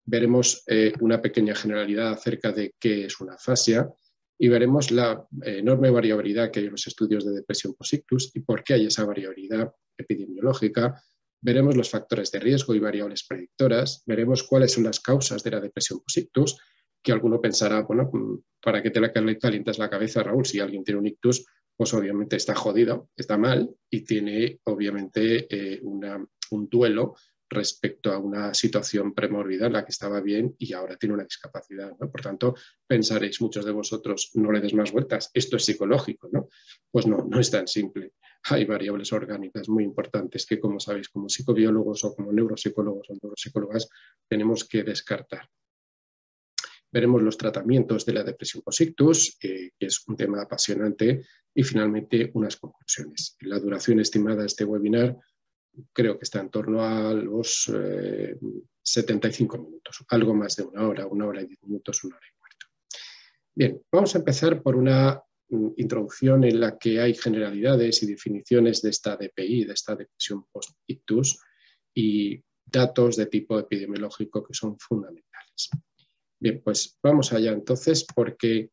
veremos una pequeña generalidad acerca de qué es una afasia y veremos la enorme variabilidad que hay en los estudios de depresión post-ictus y por qué hay esa variabilidad epidemiológica. Veremos los factores de riesgo y variables predictoras, veremos cuáles son las causas de la depresión post-ictus, que alguno pensará, bueno, ¿para qué te la calientas la cabeza, Raúl? Si alguien tiene un ictus, pues obviamente está jodido, está mal y tiene obviamente un duelo respecto a una situación premórbida en la que estaba bien y ahora tiene una discapacidad, ¿no? Por tanto, pensaréis muchos de vosotros, no le des más vueltas, esto es psicológico, ¿no? Pues no, no es tan simple. Hay variables orgánicas muy importantes que, como sabéis, como psicobiólogos o como neuropsicólogos o neuropsicólogas, tenemos que descartar. Veremos los tratamientos de la depresión post-ictus, que es un tema apasionante, y finalmente unas conclusiones. La duración estimada de este webinar creo que está en torno a los 75 minutos, algo más de una hora y 10 minutos, una hora y cuarto. Bien, vamos a empezar por una introducción en la que hay generalidades y definiciones de esta DPI, de esta depresión post-ictus, y datos de tipo epidemiológico que son fundamentales. Bien, pues vamos allá entonces, porque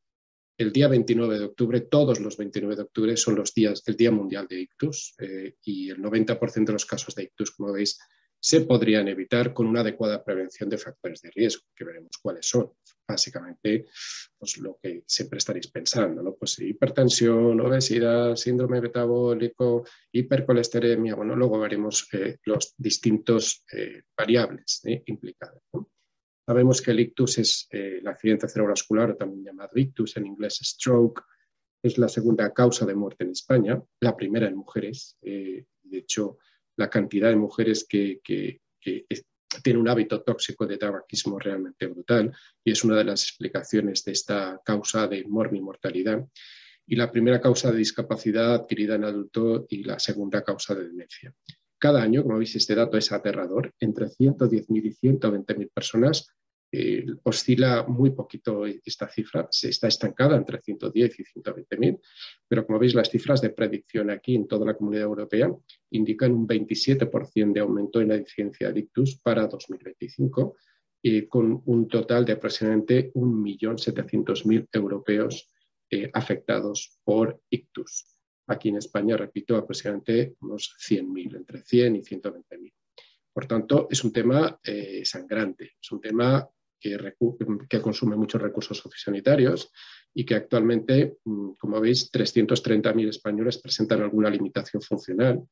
el día 29 de octubre, todos los 29 de octubre son el Día Mundial de Ictus y el 90% de los casos de ictus, como veis, se podrían evitar con una adecuada prevención de factores de riesgo, que veremos cuáles son. Básicamente, pues lo que siempre estaréis pensando, ¿no? Pues hipertensión, obesidad, síndrome metabólico, hipercolestelemia. Bueno, luego veremos los distintos variables implicadas, ¿no? Sabemos que el ictus es el accidente cerebrovascular, o también llamado ictus, en inglés stroke, es la segunda causa de muerte en España, la primera en mujeres. De hecho, la cantidad de mujeres que tiene un hábito tóxico de tabaquismo realmente brutal y es una de las explicaciones de esta causa de mortalidad. Y la primera causa de discapacidad adquirida en adulto y la segunda causa de demencia. Cada año, como veis, este dato es aterrador, entre 110.000 y 120.000 personas. Oscila muy poquito esta cifra, se está estancada entre 110 y 120.000, pero como veis las cifras de predicción aquí en toda la Comunidad Europea indican un 27% de aumento en la incidencia de ictus para 2025, con un total de aproximadamente 1.700.000 europeos afectados por ictus. Aquí en España, repito, aproximadamente unos 100.000, entre 100 y 120.000. Por tanto, es un tema sangrante, es un tema que consume muchos recursos sociosanitarios y que actualmente, como veis, 330.000 españoles presentan alguna limitación funcional,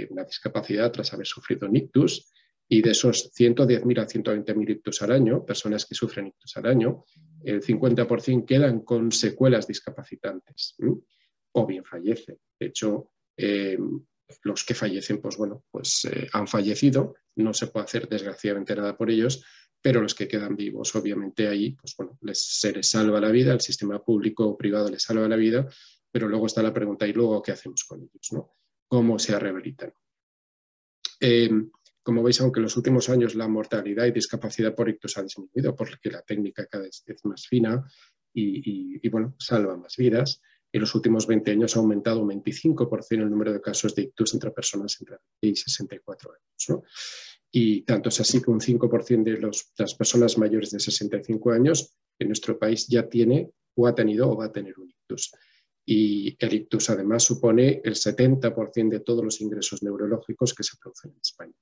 una discapacidad tras haber sufrido un ictus, y de esos 110.000 a 120.000 ictus al año, personas que sufren ictus al año, el 50% quedan con secuelas discapacitantes o bien fallecen. De hecho, los que fallecen, pues bueno, pues han fallecido, no se puede hacer desgraciadamente nada por ellos, pero los que quedan vivos, obviamente ahí, pues bueno, se les salva la vida, el sistema público o privado les salva la vida, pero luego está la pregunta, ¿y luego qué hacemos con ellos, no? ¿Cómo se rehabilitan? Como veis, aunque en los últimos años la mortalidad y discapacidad por ictus ha disminuido, porque la técnica cada vez es más fina y bueno, salva más vidas, en los últimos 20 años ha aumentado un 25% el número de casos de ictus entre personas entre 20 y 64 años, ¿no? Y tanto es así que un 5% de las personas mayores de 65 años en nuestro país ya tiene o ha tenido o va a tener un ictus. Y el ictus además supone el 70% de todos los ingresos neurológicos que se producen en España.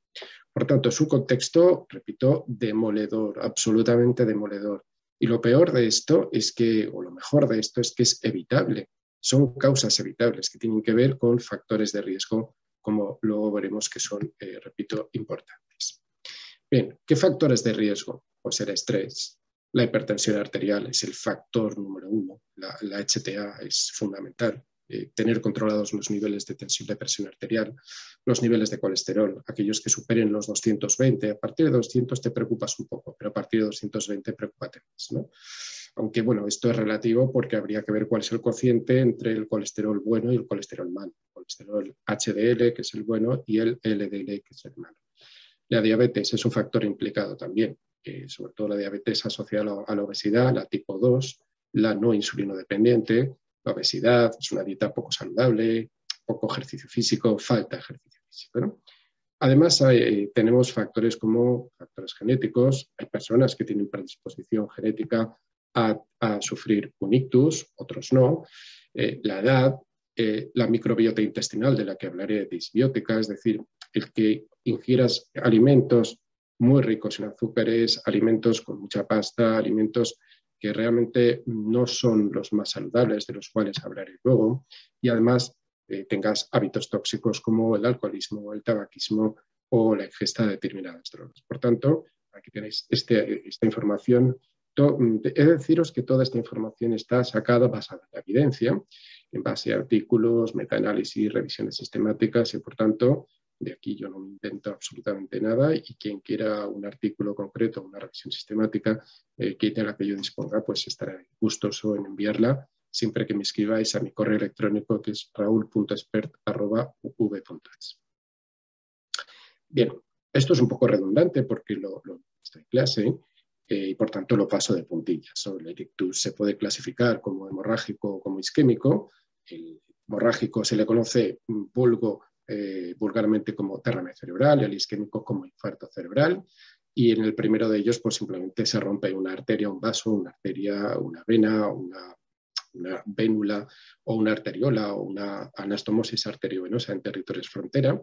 Por tanto, es un contexto, repito, demoledor, absolutamente demoledor. Y lo peor de esto es que, o lo mejor de esto es que es evitable. Son causas evitables que tienen que ver con factores de riesgo, como luego veremos que son, repito, importantes. Bien, ¿qué factores de riesgo? Pues el estrés. La hipertensión arterial es el factor número 1. La HTA es fundamental. Tener controlados los niveles de tensión de presión arterial, los niveles de colesterol, aquellos que superen los 220. A partir de 200 te preocupas un poco, pero a partir de 220 preocúpate más, ¿no? Aunque bueno, esto es relativo porque habría que ver cuál es el cociente entre el colesterol bueno y el colesterol malo. El colesterol HDL, que es el bueno, y el LDL, que es el malo. La diabetes es un factor implicado también, sobre todo la diabetes asociada a la obesidad, la tipo 2, la no insulinodependiente. La obesidad es una dieta poco saludable, poco ejercicio físico, falta de ejercicio físico, ¿no? Además, tenemos factores como factores genéticos. Hay personas que tienen predisposición genética a sufrir un ictus, otros no. La edad, la microbiota intestinal, de la que hablaré, disbiótica, es decir, el que ingieras alimentos muy ricos en azúcares, alimentos con mucha pasta, alimentos que realmente no son los más saludables, de los cuales hablaré luego, y además tengas hábitos tóxicos como el alcoholismo, el tabaquismo o la ingesta de determinadas drogas. Por tanto, aquí tenéis esta información. He de deciros que toda esta información está sacada basada en la evidencia, en base a artículos, metaanálisis, revisiones sistemáticas, y por tanto, de aquí yo no me invento absolutamente nada, y quien quiera un artículo concreto, una revisión sistemática de la que yo disponga, pues estaré gustoso en enviarla, siempre que me escribáis a mi correo electrónico, que es raul.expert@uv.es. Bien, esto es un poco redundante porque lo estoy en clase, y por tanto lo paso de puntillas. El ictus se puede clasificar como hemorrágico o como isquémico. El hemorrágico se le conoce vulgarmente como derrame cerebral, el isquémico como infarto cerebral, y en el primero de ellos pues simplemente se rompe una arteria, un vaso, una arteria, una vena, una vénula o una arteriola o una anastomosis arteriovenosa en territorios frontera,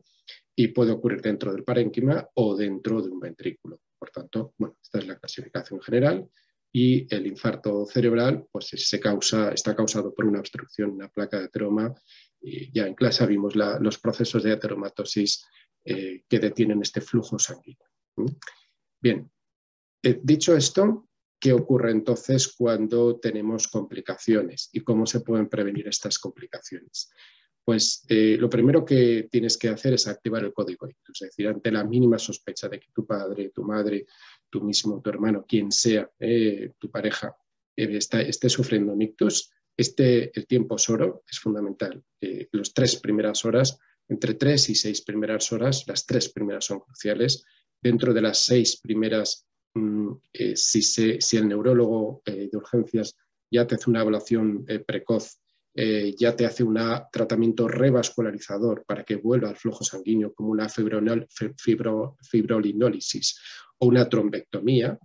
y puede ocurrir dentro del parénquima o dentro de un ventrículo. Por tanto, bueno, esta es la clasificación general, y el infarto cerebral pues está causado por una obstrucción, una placa de ateroma, y ya en clase vimos los procesos de ateromatosis que detienen este flujo sanguíneo. Bien, dicho esto, ¿qué ocurre entonces cuando tenemos complicaciones y cómo se pueden prevenir estas complicaciones? Pues lo primero que tienes que hacer es activar el código ictus, es decir, ante la mínima sospecha de que tu padre, tu madre, tú mismo, tu hermano, quien sea, tu pareja, esté sufriendo un ictus, el tiempo SORO es fundamental. Las 3 primeras horas, entre 3 y 6 primeras horas, las 3 primeras son cruciales. Dentro de las 6 primeras, si el neurólogo de urgencias ya te hace una evaluación precoz, ya te hace un tratamiento revascularizador para que vuelva al flujo sanguíneo, como una fibrolinólisis o una trombectomía,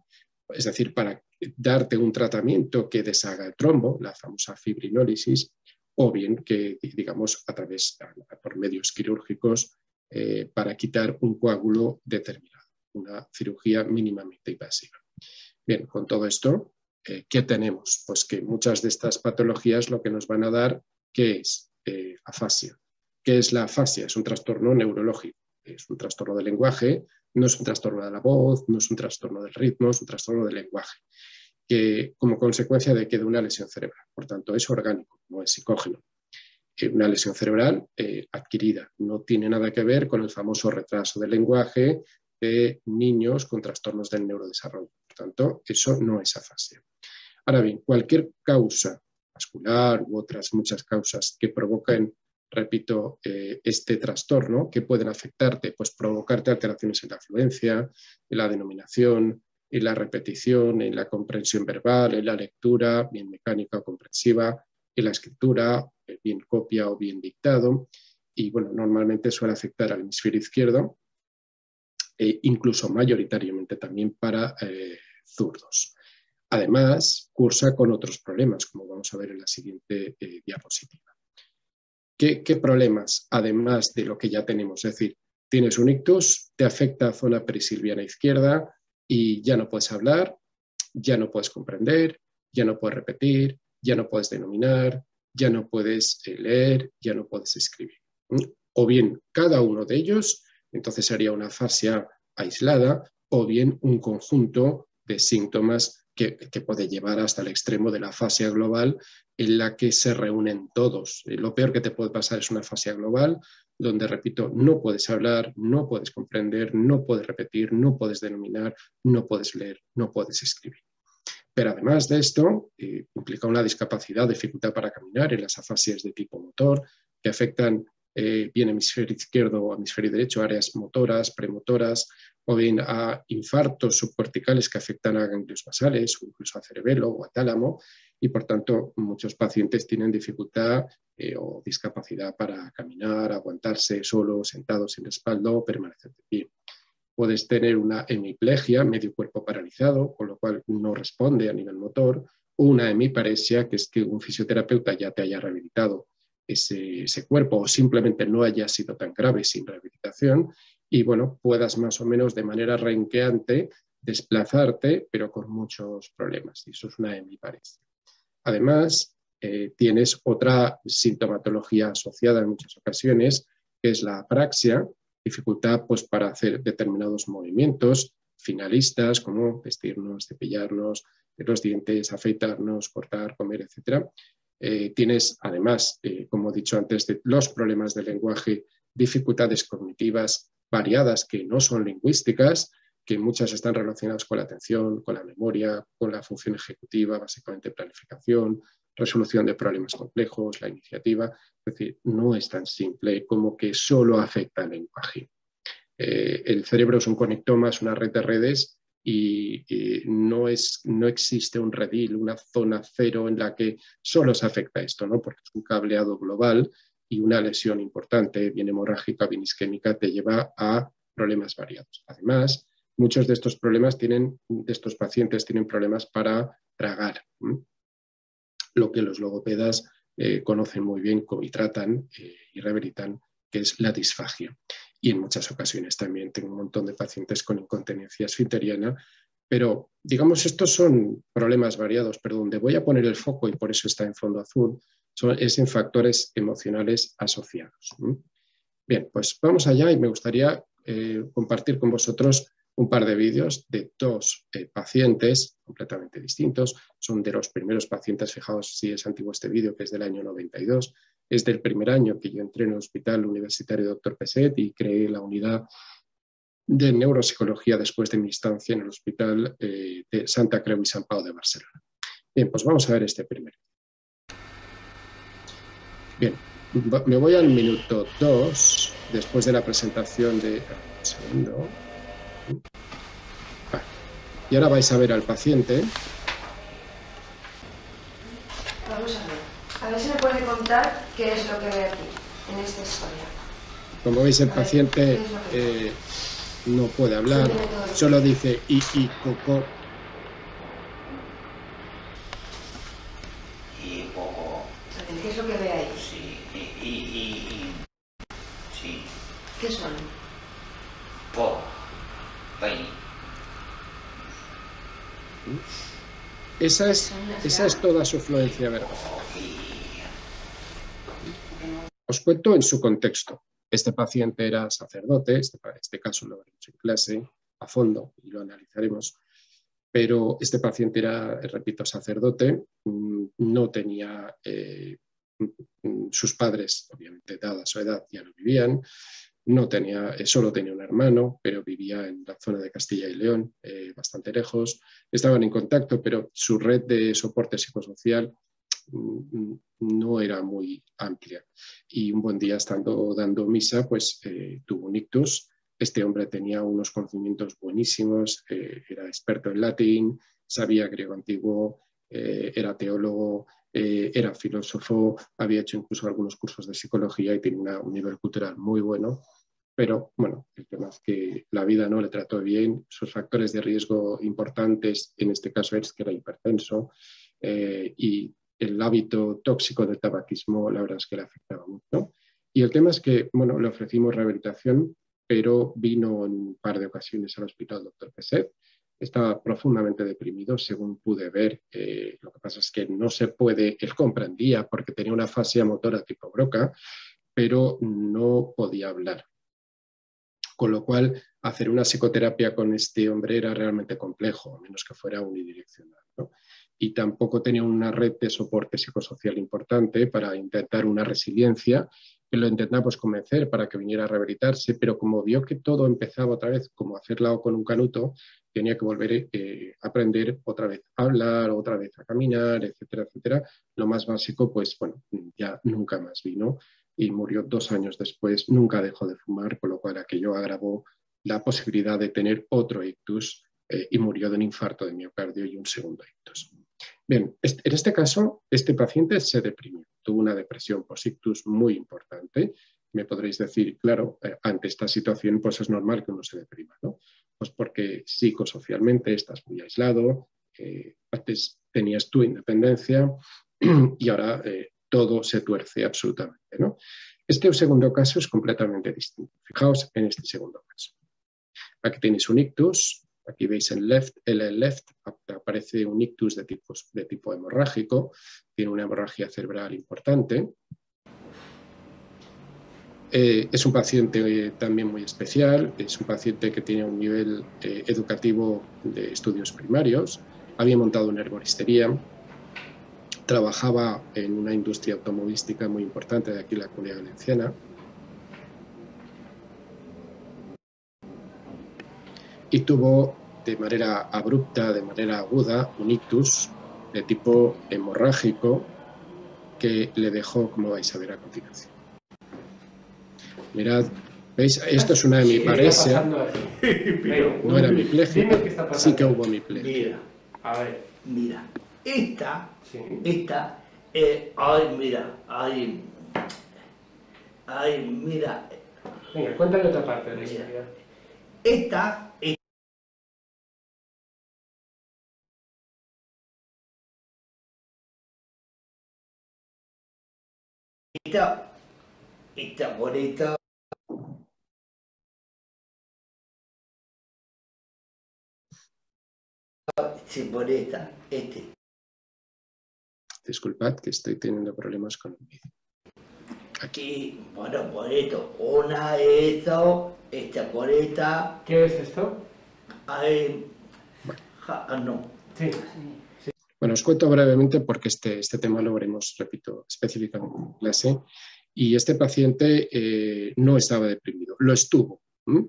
es decir, para darte un tratamiento que deshaga el trombo, la famosa fibrinólisis, o bien que, digamos, por medios quirúrgicos, para quitar un coágulo determinado, una cirugía mínimamente invasiva. Bien, con todo esto, ¿qué tenemos? Pues que muchas de estas patologías lo que nos van a dar, ¿qué es? Afasia. ¿Qué es la afasia? Es un trastorno neurológico, es un trastorno del lenguaje, no es un trastorno de la voz, no es un trastorno del ritmo, es un trastorno del lenguaje, que como consecuencia de una lesión cerebral. Por tanto, es orgánico, no es psicógeno. Una lesión cerebral adquirida, no tiene nada que ver con el famoso retraso del lenguaje de niños con trastornos del neurodesarrollo. Por tanto, eso no es afasia. Ahora bien, cualquier causa vascular u otras muchas causas que provoquen, repito, este trastorno, que pueden afectarte, pues provocarte alteraciones en la fluencia, en la denominación, en la repetición, en la comprensión verbal, en la lectura, bien mecánica o comprensiva, en la escritura, bien copia o bien dictado, y bueno, normalmente suele afectar al hemisferio izquierdo, incluso mayoritariamente también para zurdos. Además, cursa con otros problemas, como vamos a ver en la siguiente diapositiva. ¿Qué problemas, además de lo que ya tenemos? Es decir, tienes un ictus, te afecta a zona perisilviana izquierda y ya no puedes hablar, ya no puedes comprender, ya no puedes repetir, ya no puedes denominar, ya no puedes leer, ya no puedes escribir. O bien cada uno de ellos, entonces sería una afasia aislada, o bien un conjunto de síntomas que puede llevar hasta el extremo de la afasia global, en la que se reúnen todos. Lo peor que te puede pasar es una afasia global, donde, repito, no puedes hablar, no puedes comprender, no puedes repetir, no puedes denominar, no puedes leer, no puedes escribir. Pero además de esto, implica una discapacidad, dificultad para caminar en las afasias de tipo motor, que afectan bien hemisferio izquierdo o hemisferio derecho, áreas motoras, premotoras, o bien a infartos subcorticales que afectan a ganglios basales o incluso a cerebelo o a tálamo, y por tanto muchos pacientes tienen dificultad o discapacidad para caminar, aguantarse solo, sentados sin respaldo o permanecer de pie. Puedes tener una hemiplegia, medio cuerpo paralizado, con lo cual no responde a nivel motor, o una hemiparesia, que es que un fisioterapeuta ya te haya rehabilitado ese cuerpo o simplemente no haya sido tan grave sin rehabilitación y bueno, puedas más o menos de manera renqueante desplazarte, pero con muchos problemas. Y eso es una hemiparesia. Además, tienes otra sintomatología asociada en muchas ocasiones, que es la apraxia, dificultad pues, para hacer determinados movimientos finalistas, como vestirnos, cepillarnos los dientes, afeitarnos, cortar, comer, etc. Tienes, además, como he dicho antes, de los problemas del lenguaje, dificultades cognitivas variadas que no son lingüísticas, que muchas están relacionadas con la atención, con la memoria, con la función ejecutiva, básicamente planificación, resolución de problemas complejos, la iniciativa. Es decir, no es tan simple como que solo afecta al lenguaje. El cerebro es un conectoma, es una red de redes y no existe un redil, una zona cero en la que solo se afecta esto, ¿no? Porque es un cableado global y una lesión importante, bien hemorrágica, bien isquémica, te lleva a problemas variados. Además, muchos de estos problemas de estos pacientes tienen problemas para tragar, lo que los logopedas conocen muy bien y tratan y rehabilitan, que es la disfagia. Y en muchas ocasiones también tengo un montón de pacientes con incontinencia esfinteriana, pero digamos, estos son problemas variados, pero donde voy a poner el foco, y por eso está en fondo azul, es en factores emocionales asociados. Bien, pues vamos allá y me gustaría compartir con vosotros un par de vídeos de dos pacientes completamente distintos. Son de los primeros pacientes, fijaos si es antiguo este vídeo, que es del año 92. Es del primer año que yo entré en el Hospital Universitario Dr. Peset y creé la unidad de neuropsicología después de mi estancia en el Hospital de Santa Creu y Sant Pau de Barcelona. Bien, pues vamos a ver este primero. Bien, me voy al minuto 2, después de la presentación de... Un segundo. Vale. Y ahora vais a ver al paciente. Vamos a ver si me puede contar qué es lo que ve aquí, en esta historia. Como veis, el paciente no puede hablar, solo dice y, coco. Y poco. ¿Qué es lo que ve ahí? Sí, sí. ¿Qué son? Po. Pain. Esa es toda su fluencia verbal. Os cuento en su contexto. Este paciente era sacerdote, este caso lo veremos en clase a fondo y lo analizaremos, pero este paciente era, repito, sacerdote, no tenía, sus padres, obviamente, dada su edad, ya no vivían, no tenía, solo tenía un hermano, pero vivía en la zona de Castilla y León, bastante lejos, estaban en contacto, pero su red de soporte psicosocial no era muy amplia. Y un buen día, estando dando misa, pues tuvo un ictus. Este hombre tenía unos conocimientos buenísimos, era experto en latín, sabía griego antiguo, era teólogo, era filósofo, había hecho incluso algunos cursos de psicología y tenía un nivel cultural muy bueno. Pero bueno, el tema es que la vida no le trató bien, sus factores de riesgo importantes, en este caso es que era hipertenso, y el hábito tóxico del tabaquismo, la verdad es que le afectaba mucho. Y el tema es que, bueno, le ofrecimos rehabilitación, pero vino en un par de ocasiones al hospital Dr. Peset. Estaba profundamente deprimido, según pude ver. Lo que pasa es que no se puede, él comprendía porque tenía una fascia motora tipo Broca, pero no podía hablar. Con lo cual, hacer una psicoterapia con este hombre era realmente complejo, a menos que fuera unidireccional, ¿no? Y tampoco tenía una red de soporte psicosocial importante para intentar una resiliencia, que lo intentamos convencer para que viniera a rehabilitarse, pero como vio que todo empezaba otra vez como a hacer lao con un canuto, tenía que volver a aprender otra vez a hablar, otra vez a caminar, etcétera, etcétera. Lo más básico, pues bueno, ya nunca más vino y murió 2 años después, nunca dejó de fumar, con lo cual aquello agravó la posibilidad de tener otro ictus y murió de un infarto de miocardio y un segundo ictus. Bien, en este caso, este paciente se deprimió, tuvo una depresión post-ictus muy importante. Me podréis decir, claro, ante esta situación pues es normal que uno se deprima, ¿no? Pues porque psicosocialmente estás muy aislado, antes tenías tu independencia y ahora todo se tuerce absolutamente, ¿no? Este segundo caso es completamente distinto. Fijaos en este segundo caso. Aquí tenéis un ictus, aquí veis en el left aparece un ictus de tipo hemorrágico, tiene una hemorragia cerebral importante. Es un paciente también muy especial, es un paciente que tiene un nivel educativo de estudios primarios, había montado una herboristería, trabajaba en una industria automovilística muy importante de aquí, la Comunidad Valenciana, y tuvo de manera abrupta, de manera aguda, un ictus de tipo hemorrágico que le dejó, como vais a ver a continuación. Mirad, ¿veis? Esto es una hemiparesia. No era hemipléjica, sí que hubo hemiplegia. Mira, a ver, mira, ay, mira, ay, mira. Venga, cuéntale otra parte de la historia. Esta bonita. Sí, bonita, Disculpad que estoy teniendo problemas con el vídeo. Aquí, bueno, bonito. Una, esto, esta bonita. ¿Qué es esto? Ay, Bueno. no. Sí. Bueno, os cuento brevemente porque este tema lo veremos, repito, específicamente en clase. Y este paciente no estaba deprimido, lo estuvo.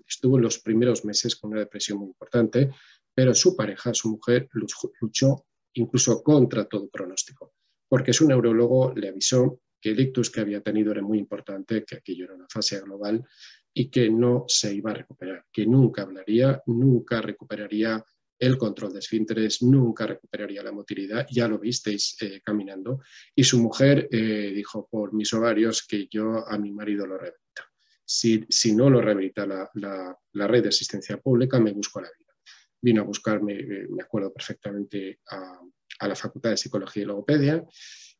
Estuvo en los primeros meses con una depresión muy importante, pero su pareja, su mujer, luchó incluso contra todo pronóstico, porque su neurólogo le avisó que el ictus que había tenido era muy importante, que aquello era una fase global y que no se iba a recuperar, que nunca hablaría, nunca recuperaría el control de esfínteres, nunca recuperaría la motilidad, ya lo visteis caminando, y su mujer dijo por mis ovarios que yo a mi marido lo rehabilito. Si no lo rehabilita la red de asistencia pública, me busco la vida. Vino a buscarme, me acuerdo perfectamente, a la Facultad de Psicología y Logopedia,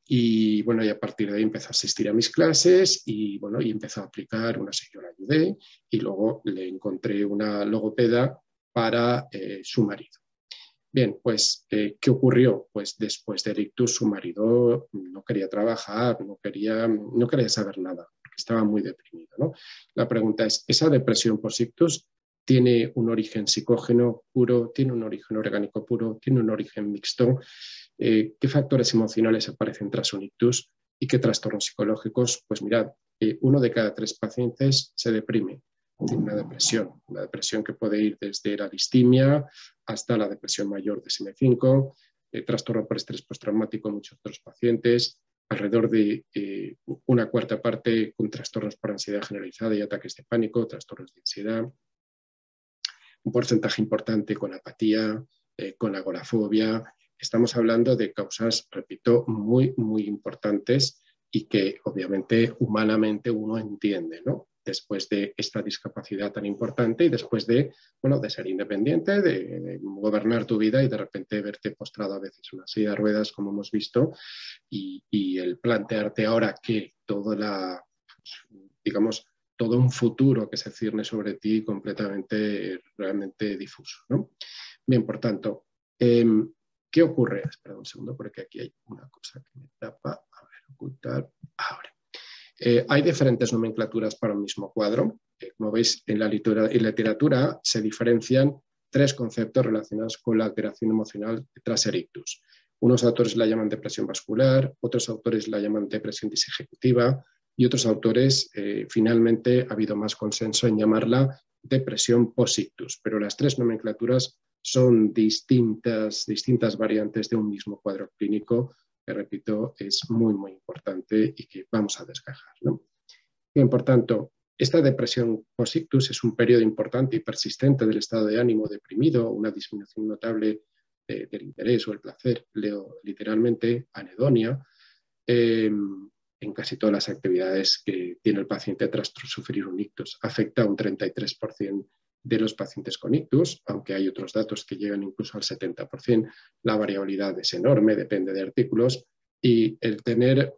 y bueno, y a partir de ahí empezó a asistir a mis clases y bueno, y empezó a aplicar una yo la ayudé, y luego le encontré una logopeda para su marido. Bien, pues, ¿qué ocurrió? Pues después del ictus su marido no quería trabajar, no quería saber nada, porque estaba muy deprimido, ¿no? La pregunta es, ¿esa depresión post-ictus tiene un origen psicógeno puro, tiene un origen orgánico puro, tiene un origen mixto? ¿Qué factores emocionales aparecen tras un ictus y qué trastornos psicológicos? Pues mirad, 1 de cada 3 pacientes se deprime, tiene una depresión que puede ir desde la distimia hasta la depresión mayor de SM5, trastorno por estrés postraumático en muchos otros pacientes, alrededor de una cuarta parte con trastornos por ansiedad generalizada y ataques de pánico, trastornos de ansiedad, un porcentaje importante con apatía, con agorafobia. Estamos hablando de causas, repito, muy, muy importantes y que obviamente humanamente uno entiende, ¿no? Después de esta discapacidad tan importante y después de, bueno, de ser independiente, de gobernar tu vida y de repente verte postrado a veces en una silla de ruedas, como hemos visto, y el plantearte ahora que digamos, todo un futuro que se cierne sobre ti completamente, realmente difuso, ¿no? Bien, por tanto, ¿qué ocurre? Espera un segundo porque aquí hay una cosa que me tapa. A ver, ocultar. Ahora. Hay diferentes nomenclaturas para un mismo cuadro. Como veis, en la literatura se diferencian 3 conceptos relacionados con la alteración emocional tras el ictus. Unos autores la llaman depresión vascular, otros autores la llaman depresión disejecutiva y otros autores, finalmente, ha habido más consenso en llamarla depresión post-ictus, pero las 3 nomenclaturas son distintas variantes de un mismo cuadro clínico que, repito, es muy, muy importante y que vamos a desgajar, ¿no? Bien, por tanto, esta depresión post-ictus es un periodo importante y persistente del estado de ánimo deprimido, una disminución notable del interés o el placer, leo literalmente, anedonia, en casi todas las actividades que tiene el paciente tras sufrir un ictus. Afecta a un 33% de los pacientes con ictus, aunque hay otros datos que llegan incluso al 70%. La variabilidad es enorme, depende de artículos, y el tener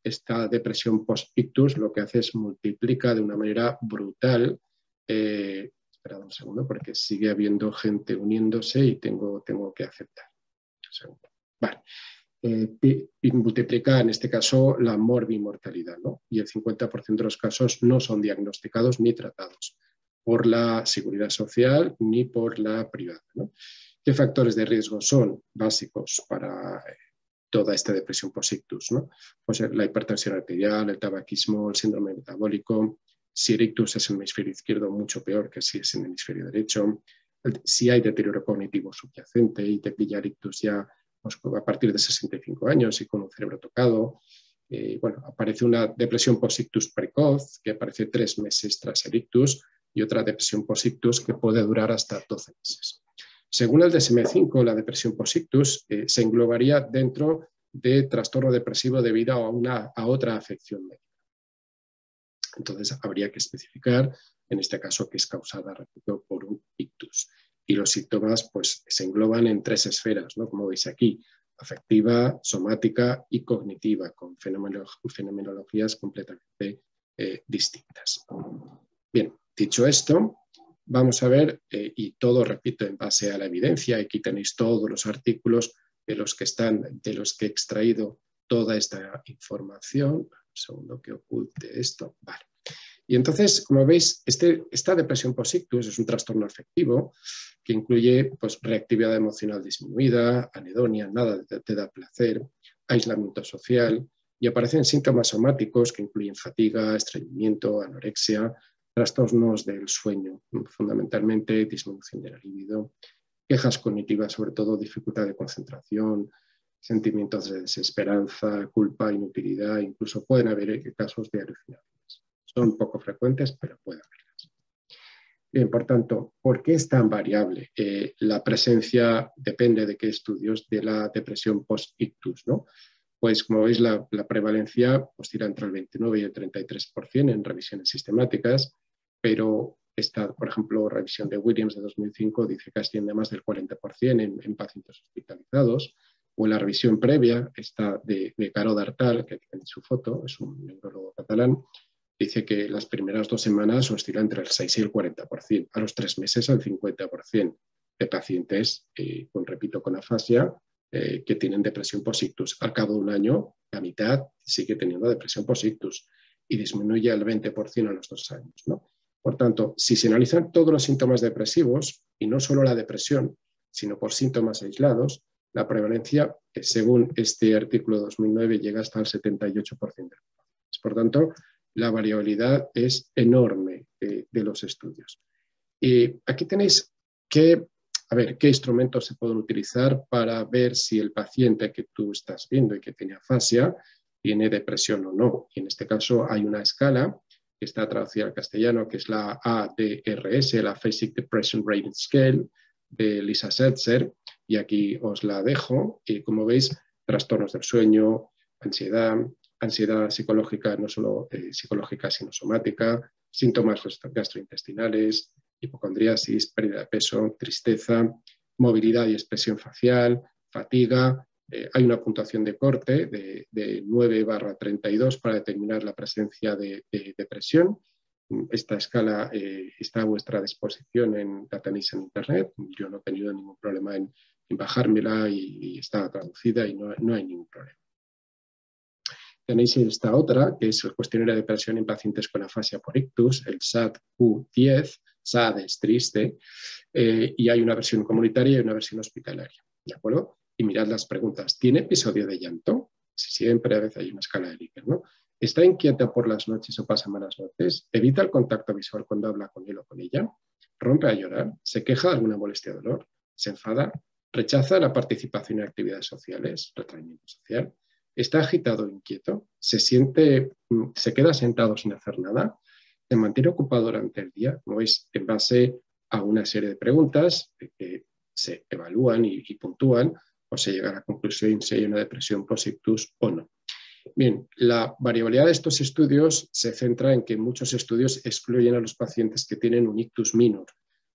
esta depresión post-ictus lo que hace es multiplica de una manera brutal. Esperad un segundo porque sigue habiendo gente uniéndose y tengo que aceptar. Un segundo. Vale. Y multiplica en este caso la morbimortalidad, ¿no? Y el 50% de los casos no son diagnosticados ni tratados por la seguridad social ni por la privada, ¿no? ¿Qué factores de riesgo son básicos para toda esta depresión post-ictus, ¿no? Pues la hipertensión arterial, el tabaquismo, el síndrome metabólico. Si el ictus es en el hemisferio izquierdo, mucho peor que si es en el hemisferio derecho. Si hay deterioro cognitivo subyacente y te pilla el ictus ya pues, a partir de 65 años y con un cerebro tocado. Bueno, aparece una depresión post-ictus precoz que aparece 3 meses tras el ictus y otra depresión post-ictus que puede durar hasta 12 meses. Según el DSM-5, la depresión post-ictus se englobaría dentro de trastorno depresivo debido a otra afección médica. Entonces, habría que especificar, en este caso, que es causada, repito, por un ictus. Y los síntomas pues, se engloban en 3 esferas, ¿no? Como veis aquí, afectiva, somática y cognitiva, con fenomenologías completamente distintas. Bien, dicho esto, vamos a ver, y todo, repito, en base a la evidencia, aquí tenéis todos los artículos de los que he extraído toda esta información. Un segundo que oculte esto. Vale. Y entonces, como veis, esta depresión post-ictus es un trastorno afectivo que incluye pues, reactividad emocional disminuida, anedonia, nada te da placer, aislamiento social, y aparecen síntomas somáticos que incluyen fatiga, estreñimiento, anorexia, trastornos del sueño, fundamentalmente disminución de la libido, quejas cognitivas, sobre todo dificultad de concentración, sentimientos de desesperanza, culpa, inutilidad, incluso pueden haber casos de alucinaciones. Son poco frecuentes, pero puede haberlas. Bien, por tanto, ¿por qué es tan variable? La presencia depende de qué estudios de la depresión post-ictus, ¿no? Pues como veis, la prevalencia oscila entre el 29 y el 33% en revisiones sistemáticas, pero esta, por ejemplo, revisión de Williams de 2005 dice que asciende a más del 40% en pacientes hospitalizados, o la revisión previa, esta de Caro Dartal, que tiene su foto, es un neurólogo catalán, dice que las primeras 2 semanas oscila entre el 6 y el 40%, a los 3 meses al 50% de pacientes, repito, con afasia, que tienen depresión post-ictus. Al cabo de un año, la mitad sigue teniendo depresión post-ictus y disminuye al 20% a los 2 años, ¿no? Por tanto, si se analizan todos los síntomas depresivos, y no solo la depresión, sino por síntomas aislados, la prevalencia, según este artículo de 2009, llega hasta el 78%. Por tanto, la variabilidad es enorme de los estudios. Y aquí tenéis qué instrumentos se pueden utilizar para ver si el paciente que tú estás viendo y que tiene afasia tiene depresión o no. Y en este caso hay una escala que está traducida al castellano, que es la ADRS, la Basic Depression Rating Scale, de Lisa Setzer, y aquí os la dejo. Y como veis, trastornos del sueño, ansiedad psicológica, no solo psicológica, sino somática, síntomas gastrointestinales, hipocondriasis, pérdida de peso, tristeza, movilidad y expresión facial, fatiga. Hay una puntuación de corte de 9/32 para determinar la presencia de depresión. Esta escala está a vuestra disposición, la tenéis en internet. Yo no he tenido ningún problema en bajármela y está traducida y no hay ningún problema. Tenéis esta otra, que es el cuestionario de depresión en pacientes con afasia por ictus, el SAD-Q10, SAD es triste, y hay una versión comunitaria y una versión hospitalaria, ¿de acuerdo? Y mirad las preguntas. ¿Tiene episodio de llanto? Si siempre a veces hay una escala de Likert, ¿no? ¿Está inquieta por las noches o pasa malas noches? ¿Evita el contacto visual cuando habla con él o con ella? ¿Rompe a llorar? ¿Se queja de alguna molestia o dolor? ¿Se enfada? ¿Rechaza la participación en actividades sociales? ¿Retraimiento social? ¿Está agitado o inquieto? ¿Se queda sentado sin hacer nada? ¿Se mantiene ocupado durante el día? Como veis, en base a una serie de preguntas que se evalúan y puntúan, o se llega a la conclusión si hay una depresión post-ictus o no. Bien, la variabilidad de estos estudios se centra en que muchos estudios excluyen a los pacientes que tienen un ictus minor.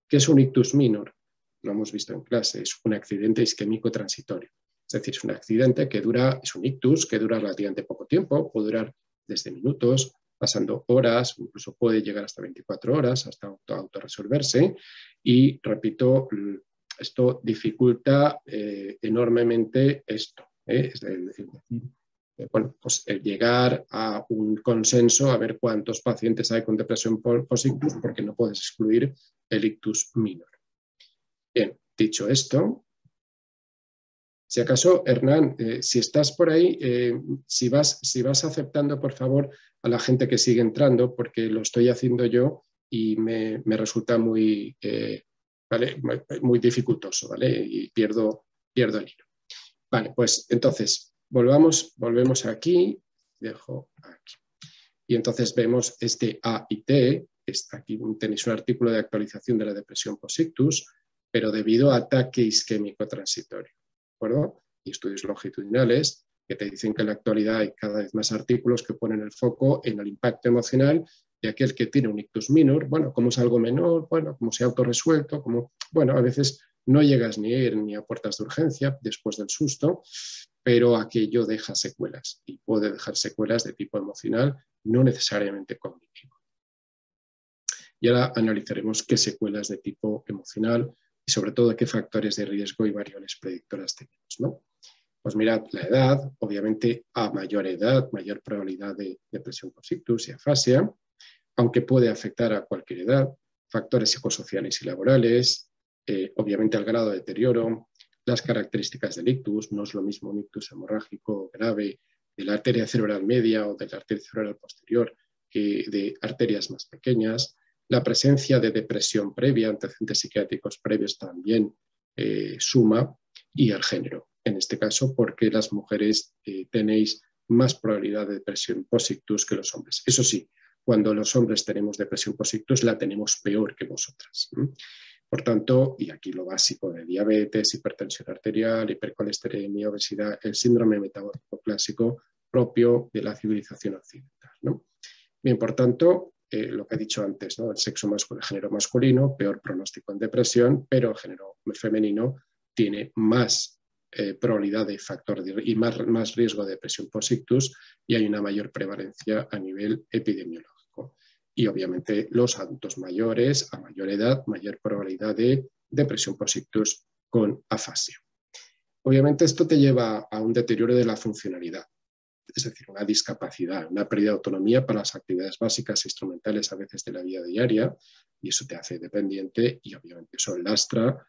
¿Qué es un ictus minor? Lo hemos visto en clase, es un accidente isquémico transitorio. Es decir, es un accidente que dura, es un ictus que dura relativamente poco tiempo, puede durar desde minutos, pasando horas, incluso puede llegar hasta 24 horas, hasta autorresolverse. Y, repito, esto dificulta enormemente esto. Es decir, bueno, pues el llegar a un consenso, a ver cuántos pacientes hay con depresión post-ictus, porque no puedes excluir el ictus minor. Bien, dicho esto, si acaso, Hernán, si estás por ahí, si vas aceptando, por favor, a la gente que sigue entrando, porque lo estoy haciendo yo y me resulta muy, ¿vale? Muy dificultoso, ¿vale? Y pierdo el hilo. Vale, pues entonces, volvemos aquí, dejo aquí. Y entonces vemos este A y T, aquí tenéis un artículo de actualización de la depresión post-ictus, pero debido a ataque isquémico transitorio. ¿De acuerdo? Y estudios longitudinales que te dicen que en la actualidad hay cada vez más artículos que ponen el foco en el impacto emocional de aquel que tiene un ictus minor, bueno, como es algo menor, bueno, como se ha autorresuelto, como, bueno, a veces no llegas ni a puertas de urgencia después del susto, pero aquello deja secuelas y puede dejar secuelas de tipo emocional, no necesariamente cognitivo. Y ahora analizaremos qué secuelas de tipo emocional y sobre todo qué factores de riesgo y variables predictoras tenemos, ¿no? Pues mirad, la edad, obviamente a mayor edad, mayor probabilidad de depresión post-ictus y afasia, aunque puede afectar a cualquier edad, factores psicosociales y laborales, obviamente el grado de deterioro, las características del ictus, no es lo mismo un ictus hemorrágico grave de la arteria cerebral media o de la arteria cerebral posterior que de arterias más pequeñas, la presencia de depresión previa, antecedentes psiquiátricos previos también suma, y el género, en este caso porque las mujeres tenéis más probabilidad de depresión post-ictus que los hombres. Eso sí, cuando los hombres tenemos depresión post-ictus la tenemos peor que vosotras. Por tanto, y aquí lo básico de diabetes, hipertensión arterial, hipercolesterolemia, obesidad, el síndrome metabólico clásico propio de la civilización occidental, ¿no? Bien, por tanto, lo que he dicho antes, ¿no? El sexo masculino, el género masculino, peor pronóstico en depresión, pero el género femenino tiene más probabilidad de factor y más riesgo de depresión post-ictus y hay una mayor prevalencia a nivel epidemiológico. Y obviamente los adultos mayores, a mayor edad, mayor probabilidad de depresión post-ictus con afasia. Obviamente esto te lleva a un deterioro de la funcionalidad, es decir, una discapacidad, una pérdida de autonomía para las actividades básicas e instrumentales a veces de la vida diaria, y eso te hace dependiente y obviamente eso lastra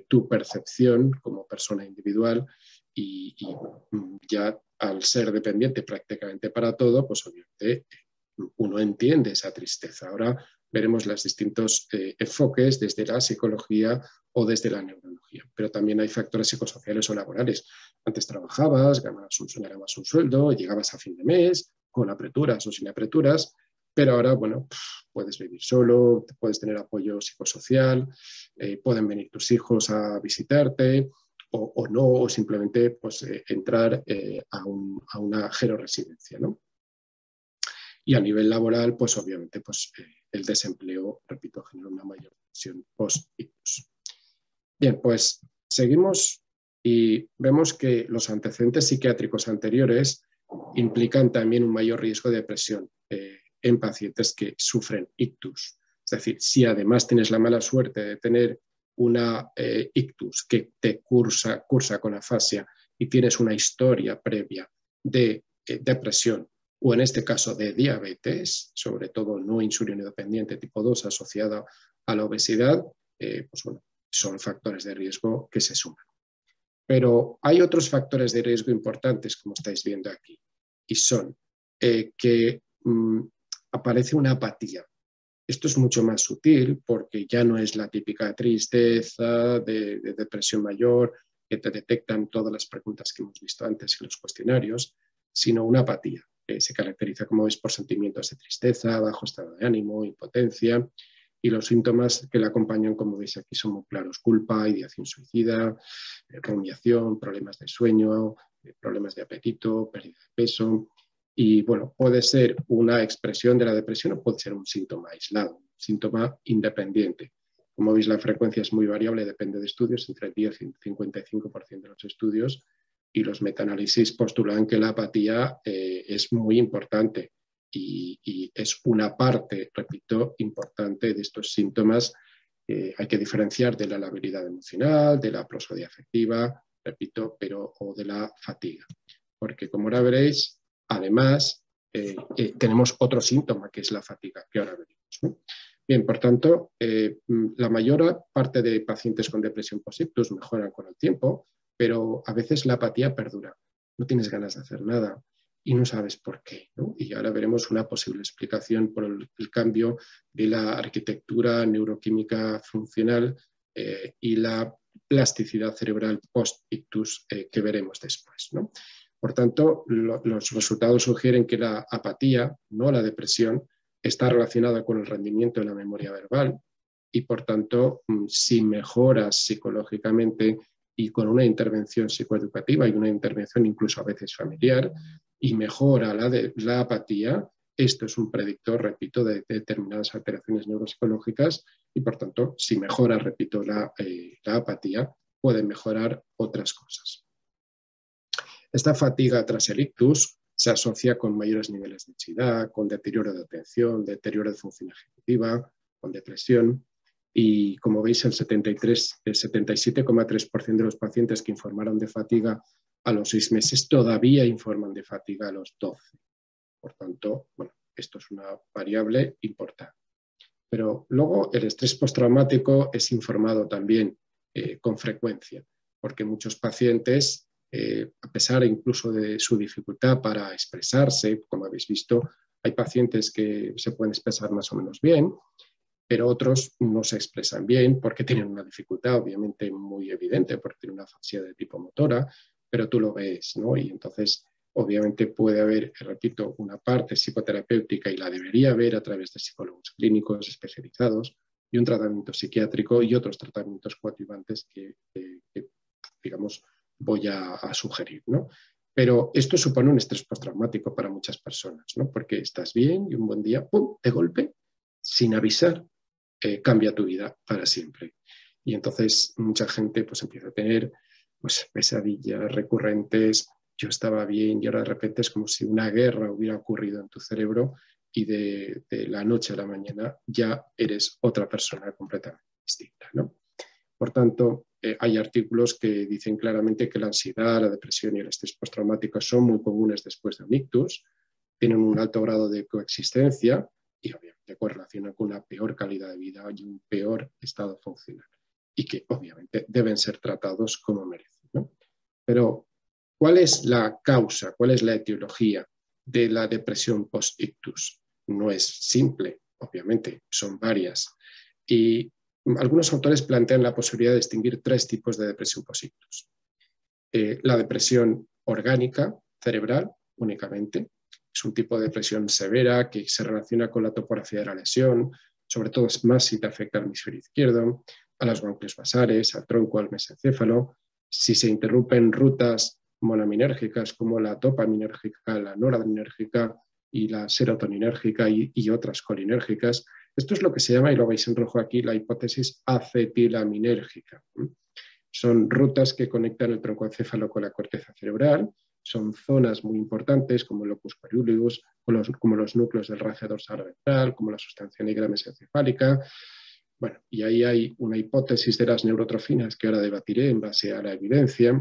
tu percepción como persona individual y ya al ser dependiente prácticamente para todo, pues obviamente uno entiende esa tristeza. Ahora veremos los distintos enfoques desde la psicología o desde la neurología, pero también hay factores psicosociales o laborales. Antes trabajabas, ganabas un sueldo, llegabas a fin de mes, con apreturas o sin apreturas, pero ahora, bueno, puedes vivir solo, puedes tener apoyo psicosocial, pueden venir tus hijos a visitarte o no, o simplemente pues, entrar a una geroresidencia, ¿no? Y a nivel laboral, pues obviamente pues, el desempleo, repito, genera una mayor presión post-ictus. Bien, pues seguimos y vemos que los antecedentes psiquiátricos anteriores implican también un mayor riesgo de depresión en pacientes que sufren ictus. Es decir, si además tienes la mala suerte de tener una ictus que te cursa con afasia y tienes una historia previa de depresión o en este caso de diabetes, sobre todo no insulinodependiente tipo 2 asociada a la obesidad, pues bueno, son factores de riesgo que se suman. Pero hay otros factores de riesgo importantes, como estáis viendo aquí, y son que aparece una apatía. Esto es mucho más sutil porque ya no es la típica tristeza de depresión mayor que te detectan todas las preguntas que hemos visto antes en los cuestionarios, sino una apatía. Se caracteriza, como veis, por sentimientos de tristeza, bajo estado de ánimo, impotencia, y los síntomas que la acompañan, como veis aquí, son muy claros: culpa, ideación suicida, rumiación, problemas de sueño, problemas de apetito, pérdida de peso. Y bueno, puede ser una expresión de la depresión o puede ser un síntoma aislado, un síntoma independiente. Como veis, la frecuencia es muy variable, depende de estudios, entre el 10 y el 55% de los estudios, y los metaanálisis postulan que la apatía es muy importante y es una parte, repito, importante de estos síntomas. Hay que diferenciar de la labilidad emocional, de la prosodia afectiva, repito, o de la fatiga. Porque, como ahora veréis, además, tenemos otro síntoma, que es la fatiga, que ahora veremos, ¿no? Bien, por tanto, la mayor parte de pacientes con depresión post-ictus mejoran con el tiempo, pero a veces la apatía perdura. No tienes ganas de hacer nada y no sabes por qué, ¿no? Y ahora veremos una posible explicación por el cambio de la arquitectura neuroquímica funcional y la plasticidad cerebral post-ictus que veremos después, ¿no? Por tanto, los resultados sugieren que la apatía, no la depresión, está relacionada con el rendimiento de la memoria verbal y, por tanto, si mejoras psicológicamente y con una intervención psicoeducativa y una intervención incluso a veces familiar, y mejora la apatía, esto es un predictor, repito, de determinadas alteraciones neuropsicológicas y, por tanto, si mejora, repito, la apatía, pueden mejorar otras cosas. Esta fatiga tras el ictus se asocia con mayores niveles de ansiedad, con deterioro de atención, deterioro de función ejecutiva, con depresión. Y como veis, el 77,3% de los pacientes que informaron de fatiga a los 6 meses todavía informan de fatiga a los 12. Por tanto, bueno, esto es una variable importante. Pero luego el estrés postraumático es informado también con frecuencia, porque muchos pacientes, a pesar incluso de su dificultad para expresarse, como habéis visto, hay pacientes que se pueden expresar más o menos bien, pero otros no se expresan bien porque tienen una dificultad obviamente muy evidente, porque tienen una afasia de tipo motora, pero tú lo ves, ¿no? Y entonces obviamente puede haber, repito, una parte psicoterapéutica, y la debería haber a través de psicólogos clínicos especializados, y un tratamiento psiquiátrico y otros tratamientos coadyuvantes que digamos, voy a sugerir, ¿no? Pero esto supone un estrés postraumático para muchas personas, ¿no? Porque estás bien y un buen día, ¡pum!, de golpe, sin avisar, cambia tu vida para siempre. Y entonces mucha gente pues empieza a tener pues, pesadillas recurrentes. Yo estaba bien y ahora de repente es como si una guerra hubiera ocurrido en tu cerebro y de la noche a la mañana ya eres otra persona completamente distinta, ¿no? Por tanto, hay artículos que dicen claramente que la ansiedad, la depresión y el estrés postraumático son muy comunes después de un ictus, tienen un alto grado de coexistencia y obviamente correlacionan con una peor calidad de vida y un peor estado funcional, y que obviamente deben ser tratados como merecen, ¿no? Pero, ¿cuál es la causa, cuál es la etiología de la depresión post-ictus? No es simple, obviamente, son varias. Y algunos autores plantean la posibilidad de distinguir 3 tipos de depresión post-ictus. La depresión orgánica, cerebral, únicamente. Es un tipo de depresión severa que se relaciona con la topografía de la lesión, sobre todo es más si te afecta al hemisferio izquierdo, a los ganglios basales, al tronco, al mesencéfalo. Si se interrumpen rutas monoaminérgicas como la dopaminérgica, la noradrenérgica y la serotoninérgica y otras colinérgicas. Esto es lo que se llama, y lo veis en rojo aquí, la hipótesis acetilaminérgica. Son rutas que conectan el troncoencéfalo con la corteza cerebral, son zonas muy importantes como el locus coeruleus, como los núcleos del raje dorsal ventral, como la sustancia negra mesencefálica. Bueno, y ahí hay una hipótesis de las neurotrofinas que ahora debatiré en base a la evidencia,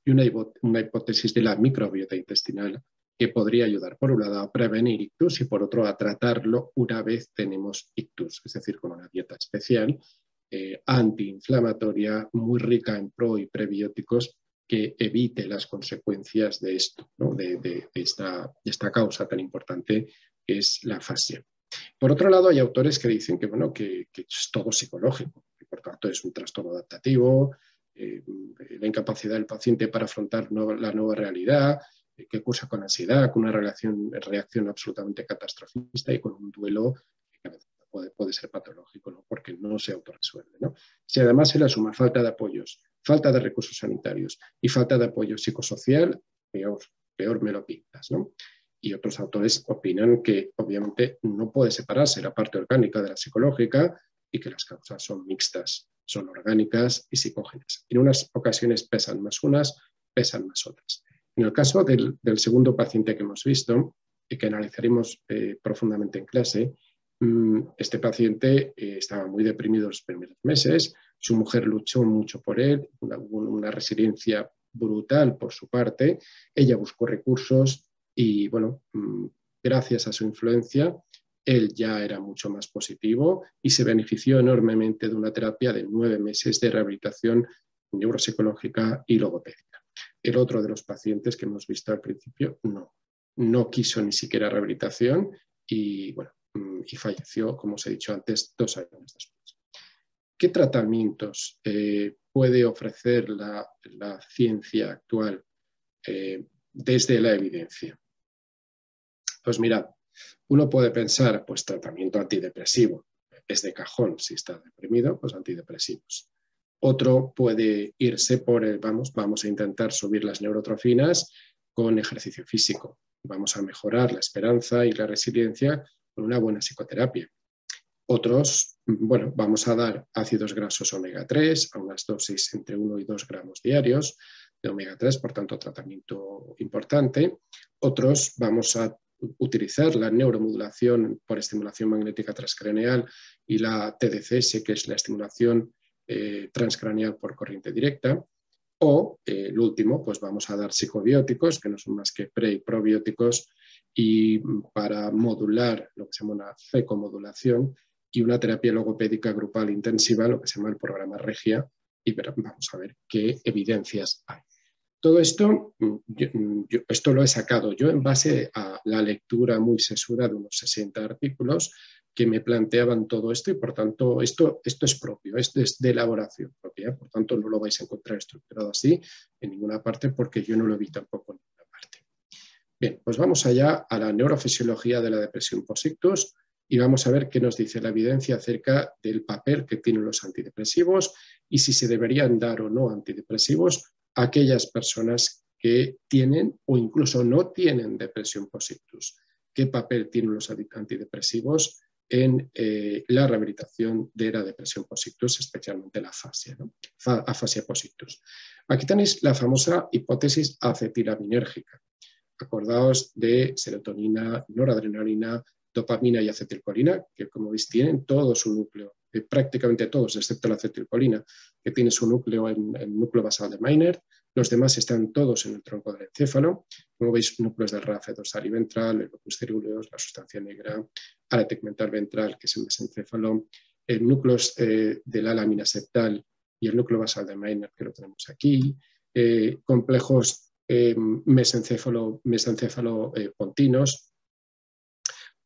y una hipótesis de la microbiota intestinal que podría ayudar, por un lado, a prevenir ictus y, por otro, a tratarlo una vez tenemos ictus, es decir, con una dieta especial, antiinflamatoria, muy rica en pro y prebióticos, que evite las consecuencias de esto, ¿no? de esta causa tan importante que es la afasia. Por otro lado, hay autores que dicen que, bueno, que es todo psicológico, que por tanto es un trastorno adaptativo, la incapacidad del paciente para afrontar la nueva realidad, que cursa con ansiedad, con una reacción absolutamente catastrofista y con un duelo que cada vez puede ser patológico, ¿no? Porque no se autorresuelve, ¿no? Si además se le suma falta de apoyos, falta de recursos sanitarios y falta de apoyo psicosocial, peor me lo pintas, ¿no? Y otros autores opinan que obviamente no puede separarse la parte orgánica de la psicológica y que las causas son mixtas, son orgánicas y psicógenas. En unas ocasiones pesan más unas, pesan más otras. En el caso del segundo paciente que hemos visto y que analizaremos profundamente en clase, este paciente estaba muy deprimido los primeros meses, su mujer luchó mucho por él, una resiliencia brutal por su parte, ella buscó recursos y, bueno, gracias a su influencia, él ya era mucho más positivo y se benefició enormemente de una terapia de 9 meses de rehabilitación neuropsicológica y logopédica. El otro de los pacientes que hemos visto al principio no quiso ni siquiera rehabilitación y, bueno, y falleció, como os he dicho antes, 2 años después. ¿Qué tratamientos puede ofrecer la ciencia actual desde la evidencia? Pues mirad, uno puede pensar, pues tratamiento antidepresivo, es de cajón, si está deprimido, pues antidepresivos. Otro puede irse por el, vamos a intentar subir las neurotrofinas con ejercicio físico. Vamos a mejorar la esperanza y la resiliencia con una buena psicoterapia. Otros, bueno, vamos a dar ácidos grasos omega 3 a unas dosis entre 1 y 2 gramos diarios de omega 3, por tanto, tratamiento importante. Otros vamos a utilizar la neuromodulación por estimulación magnética transcraneal y la TDCS, que es la estimulación transcraneal por corriente directa. O, el último, pues vamos a dar psicobióticos, que no son más que pre y probióticos, y para modular lo que se llama una fecomodulación y una terapia logopédica grupal intensiva, lo que se llama el programa Regia, y vamos a ver qué evidencias hay. Todo esto, esto lo he sacado yo en base a la lectura muy sesuda de unos 60 artículos que me planteaban todo esto y, por tanto, esto es propio, esto es de elaboración propia, por tanto, no lo vais a encontrar estructurado así en ninguna parte porque yo no lo vi tampoco en ninguna parte. Bien, pues vamos allá a la neurofisiología de la depresión post-ictus y vamos a ver qué nos dice la evidencia acerca del papel que tienen los antidepresivos y si se deberían dar o no antidepresivos a aquellas personas que tienen o incluso no tienen depresión post-ictus. ¿Qué papel tienen los antidepresivos en la rehabilitación de la depresión post-ictus, especialmente la afasia, ¿no? Afasia post-ictus? Aquí tenéis la famosa hipótesis acetilaminérgica. Acordaos de serotonina, noradrenalina, dopamina y acetilcolina, que como veis tienen todo su núcleo, prácticamente todos, excepto la acetilcolina, que tiene su núcleo en el núcleo basal de Meynert. Los demás están todos en el tronco del encéfalo. Como veis, núcleos del RAF dorsal y ventral, el locus ceruleus, la sustancia negra, área tegmental ventral, que es el mesencéfalo, núcleos de la lámina septal y el núcleo basal de Meynert, que lo tenemos aquí, complejos mesencéfalo pontinos.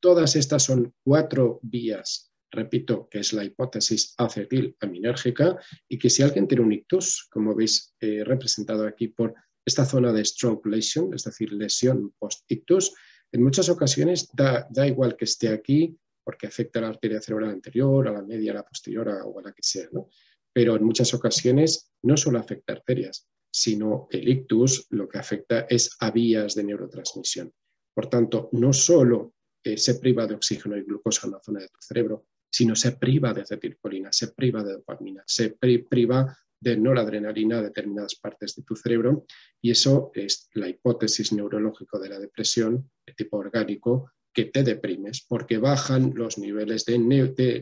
Todas estas son 4 vías, repito, que es la hipótesis acetilaminérgica y que si alguien tiene un ictus, como veis representado aquí por esta zona de stroke lesion, es decir, lesión post-ictus, en muchas ocasiones da igual que esté aquí porque afecta a la arteria cerebral anterior, a la media, a la posterior o a la que sea, ¿no? Pero en muchas ocasiones no solo afecta a arterias, sino el ictus lo que afecta es a vías de neurotransmisión. Por tanto, no solo se priva de oxígeno y glucosa en la zona de tu cerebro, sino se priva de acetilcolina, se priva de dopamina, se priva de noradrenalina a determinadas partes de tu cerebro, y eso es la hipótesis neurológica de la depresión de tipo orgánico, que te deprimes porque bajan los niveles de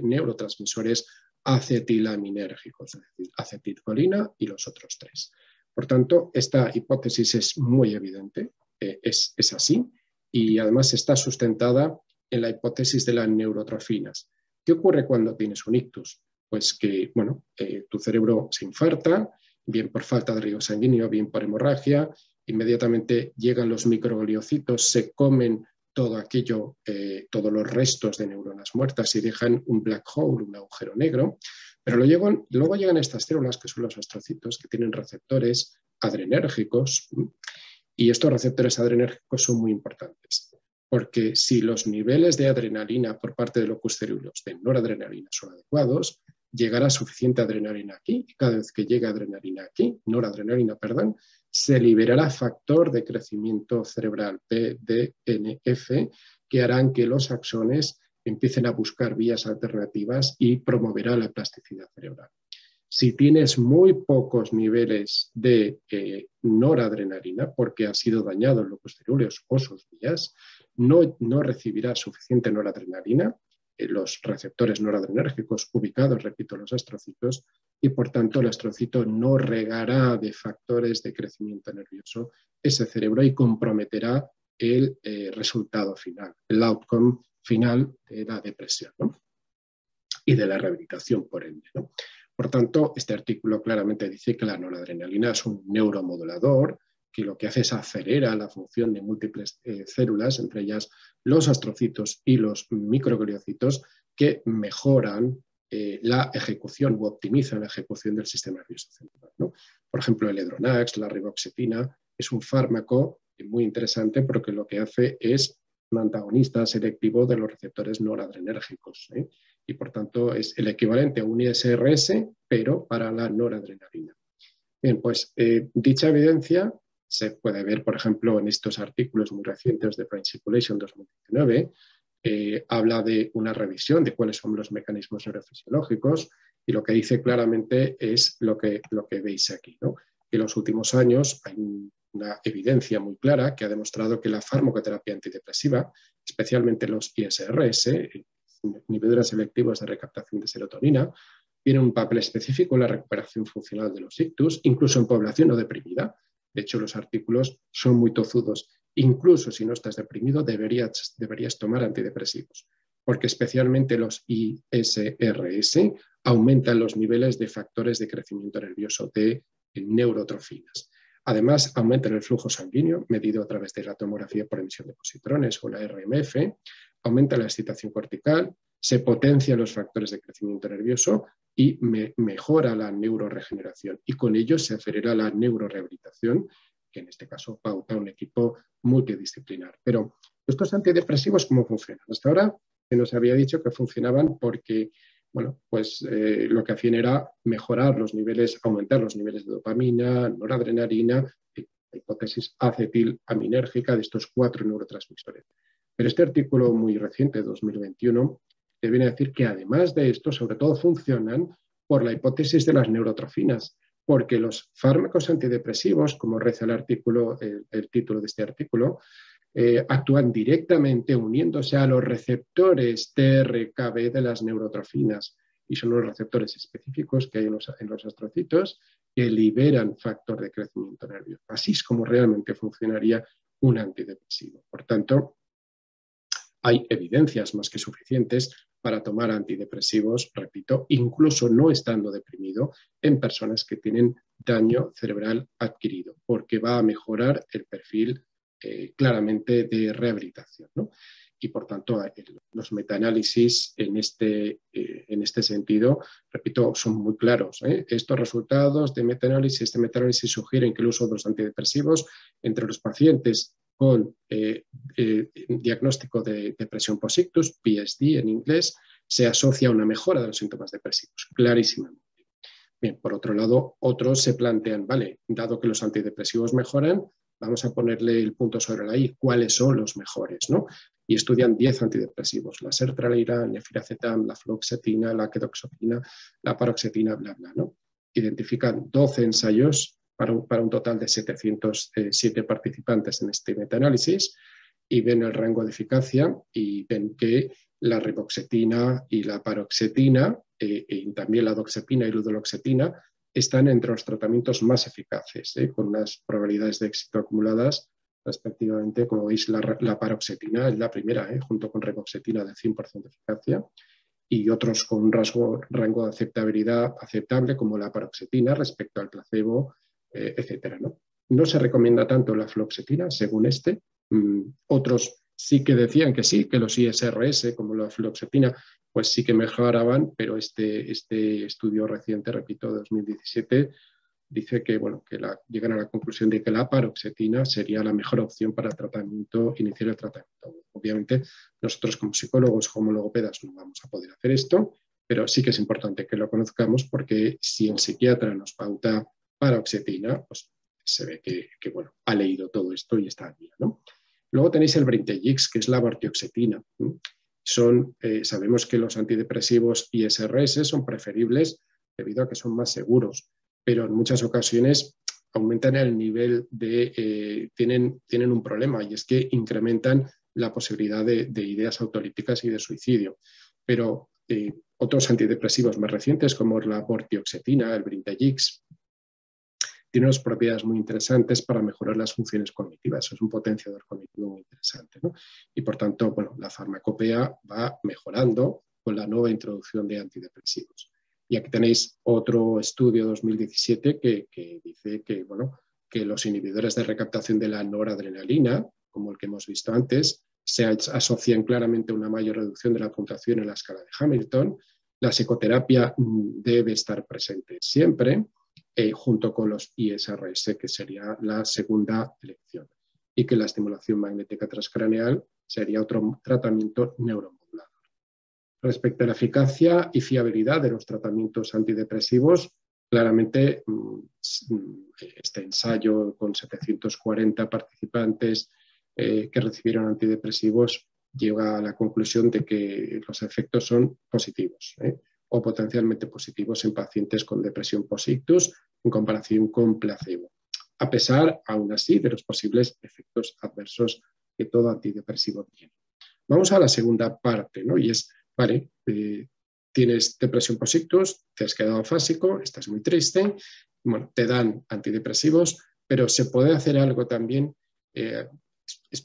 neurotransmisores acetilaminérgicos, es decir, acetilcolina y los otros 3. Por tanto, esta hipótesis es muy evidente, es así, y además está sustentada en la hipótesis de las neurotrofinas. ¿Qué ocurre cuando tienes un ictus? Pues que, bueno, tu cerebro se infarta, bien por falta de riego sanguíneo, bien por hemorragia, inmediatamente llegan los microgliocitos, se comen todo aquello, todos los restos de neuronas muertas y dejan un black hole, un agujero negro, pero luego llegan estas células que son los astrocitos, que tienen receptores adrenérgicos, y estos receptores adrenérgicos son muy importantes. porque si los niveles de adrenalina por parte de locus ceruleus de noradrenalina son adecuados, llegará suficiente adrenalina aquí, y cada vez que llegue adrenalina aquí, noradrenalina, perdón, se liberará factor de crecimiento cerebral BDNF que harán que los axones empiecen a buscar vías alternativas y promoverá la plasticidad cerebral. Si tienes muy pocos niveles de noradrenalina, porque ha sido dañado el locus ceruleus o sus vías, no recibirá suficiente noradrenalina, los receptores noradrenérgicos ubicados, repito, en los astrocitos, y por tanto el astrocito no regará de factores de crecimiento nervioso ese cerebro y comprometerá el resultado final, el outcome final de la depresión, ¿no? Y de la rehabilitación, por ende, ¿no? Por tanto, este artículo claramente dice que la noradrenalina es un neuromodulador que lo que hace es acelera la función de múltiples células, entre ellas los astrocitos y los microgliocitos, que mejoran la ejecución u optimizan la ejecución del sistema nervioso central, ¿no? Por ejemplo, el Edronax, la riboxetina, es un fármaco muy interesante porque lo que hace es un antagonista selectivo de los receptores noradrenérgicos, ¿eh? Y por tanto es el equivalente a un ISRS, pero para la noradrenalina. Bien, pues dicha evidencia se puede ver, por ejemplo, en estos artículos muy recientes de Brain Circulation 2019, habla de una revisión de cuáles son los mecanismos neurofisiológicos y lo que dice claramente es lo que veis aquí, ¿no? Que en los últimos años hay una evidencia muy clara que ha demostrado que la farmacoterapia antidepresiva, especialmente los ISRS, inhibidores selectivos de recaptación de serotonina, tienen un papel específico en la recuperación funcional de los ictus, incluso en población no deprimida. De hecho, los artículos son muy tozudos. Incluso si no estás deprimido, deberías tomar antidepresivos, porque especialmente los ISRS aumentan los niveles de factores de crecimiento nervioso de neurotrofinas. Además, aumentan el flujo sanguíneo, medido a través de la tomografía por emisión de positrones o la RMF, aumenta la excitación cortical, se potencian los factores de crecimiento nervioso y mejora la neuroregeneración. Y con ello se acelera la neurorehabilitación, que en este caso pauta un equipo multidisciplinar. Pero estos antidepresivos, ¿cómo funcionan? Hasta ahora se nos había dicho que funcionaban porque, bueno, pues lo que hacían era mejorar los niveles, aumentar los niveles de dopamina, noradrenalina, la hipótesis acetilaminérgica de estos 4 neurotransmisores. Pero este artículo muy reciente, 2021, te viene a decir que además de esto, sobre todo funcionan por la hipótesis de las neurotrofinas, porque los fármacos antidepresivos, como reza el artículo, el título de este artículo, actúan directamente uniéndose a los receptores TRKB de las neurotrofinas, y son los receptores específicos que hay en los astrocitos que liberan factor de crecimiento nervioso. Así es como realmente funcionaría un antidepresivo. Por tanto, hay evidencias más que suficientes para tomar antidepresivos, repito, incluso no estando deprimido, en personas que tienen daño cerebral adquirido, porque va a mejorar el perfil claramente de rehabilitación, ¿no? Y por tanto, los metaanálisis en este sentido, repito, son muy claros, ¿eh? Estos resultados de metaanálisis sugieren que el uso de los antidepresivos entre los pacientes con diagnóstico de depresión post-ictus, PSD en inglés, se asocia a una mejora de los síntomas depresivos, clarísimamente. Bien, por otro lado, otros se plantean, vale, dado que los antidepresivos mejoran, vamos a ponerle el punto sobre la I, cuáles son los mejores, ¿no? Y estudian 10 antidepresivos, la sertralina, el nefiracetam, la fluoxetina, la quetoxetina, la paroxetina, bla, bla, ¿no? Identifican 12 ensayos para un total de 707 participantes en este metaanálisis y ven el rango de eficacia y ven que la riboxetina y la paroxetina y también la doxepina y ludoxetina están entre los tratamientos más eficaces, con unas probabilidades de éxito acumuladas respectivamente. Como veis, la paroxetina es la primera, junto con riboxetina de 100% de eficacia, y otros con un rango de aceptabilidad aceptable como la paroxetina respecto al placebo, etcétera, ¿no? No se recomienda tanto la fluoxetina, según otros sí que decían que sí, que los ISRS, como la fluoxetina, pues sí que mejoraban, pero este estudio reciente, repito, de 2017, dice que, bueno, que llegan a la conclusión de que la paroxetina sería la mejor opción para iniciar el tratamiento. Obviamente nosotros como psicólogos, como logopedas, no vamos a poder hacer esto, pero sí que es importante que lo conozcamos porque si el psiquiatra nos pauta paroxetina, pues se ve que bueno, ha leído todo esto y está al día, ¿no? Luego tenéis el Brintellix, que es la vortioxetina. Sabemos que los antidepresivos ISRS son preferibles debido a que son más seguros, pero en muchas ocasiones aumentan el nivel de... tienen un problema y es que incrementan la posibilidad de ideas autolíticas y de suicidio. Pero otros antidepresivos más recientes, como la vortioxetina, el Brintellix, tiene unas propiedades muy interesantes para mejorar las funciones cognitivas. Es un potenciador cognitivo muy interesante, ¿no? Y por tanto, bueno, la farmacopea va mejorando con la nueva introducción de antidepresivos. Y aquí tenéis otro estudio 2017 que dice que, bueno, que los inhibidores de recaptación de la noradrenalina, como el que hemos visto antes, se asocian claramente a una mayor reducción de la puntuación en la escala de Hamilton. La psicoterapia debe estar presente siempre, junto con los ISRS, que sería la segunda elección, y que la estimulación magnética transcraneal sería otro tratamiento neuromodulador. Respecto a la eficacia y fiabilidad de los tratamientos antidepresivos, claramente este ensayo con 740 participantes que recibieron antidepresivos llega a la conclusión de que los efectos son positivos, o potencialmente positivos en pacientes con depresión post-ictus en comparación con placebo, a pesar, aún así, de los posibles efectos adversos que todo antidepresivo tiene. Vamos a la segunda parte, ¿no? Y es, vale, tienes depresión post-ictus, te has quedado afásico, estás muy triste, bueno, te dan antidepresivos, pero se puede hacer algo también,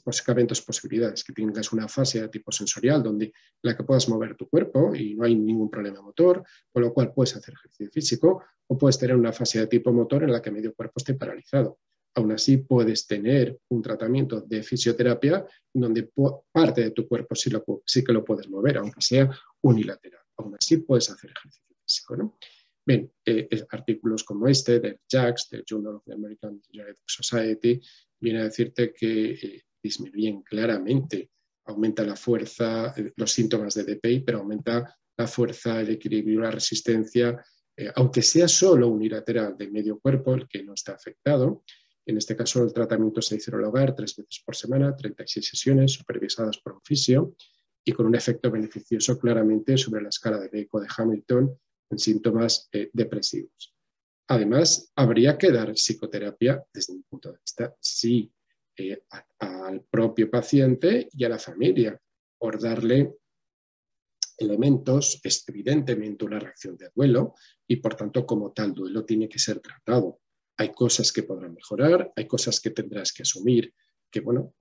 básicamente posibilidades, que tengas una fase de tipo sensorial donde la que puedas mover tu cuerpo y no hay ningún problema motor, con lo cual puedes hacer ejercicio físico, o puedes tener una fase de tipo motor en la que medio cuerpo esté paralizado. Aún así puedes tener un tratamiento de fisioterapia donde parte de tu cuerpo sí que lo puedes mover, aunque sea unilateral. Aún así puedes hacer ejercicio físico, ¿no? Bien, artículos como este del JACS, del Journal of the American Geriatric Society, viene a decirte que disminuyen claramente, aumenta la fuerza, los síntomas de DPI, pero aumenta la fuerza, el equilibrio, la resistencia, aunque sea solo unilateral del medio cuerpo, el que no está afectado. En este caso, el tratamiento se hizo en el hogar 3 veces por semana, 36 sesiones supervisadas por un fisio y con un efecto beneficioso claramente sobre la escala de Geico de Hamilton en síntomas depresivos. Además, habría que dar psicoterapia, desde mi punto de vista, sí, al propio paciente y a la familia, por darle elementos, es evidentemente una reacción de duelo y por tanto como tal duelo tiene que ser tratado. Hay cosas que podrán mejorar, hay cosas que tendrás que asumir que bueno,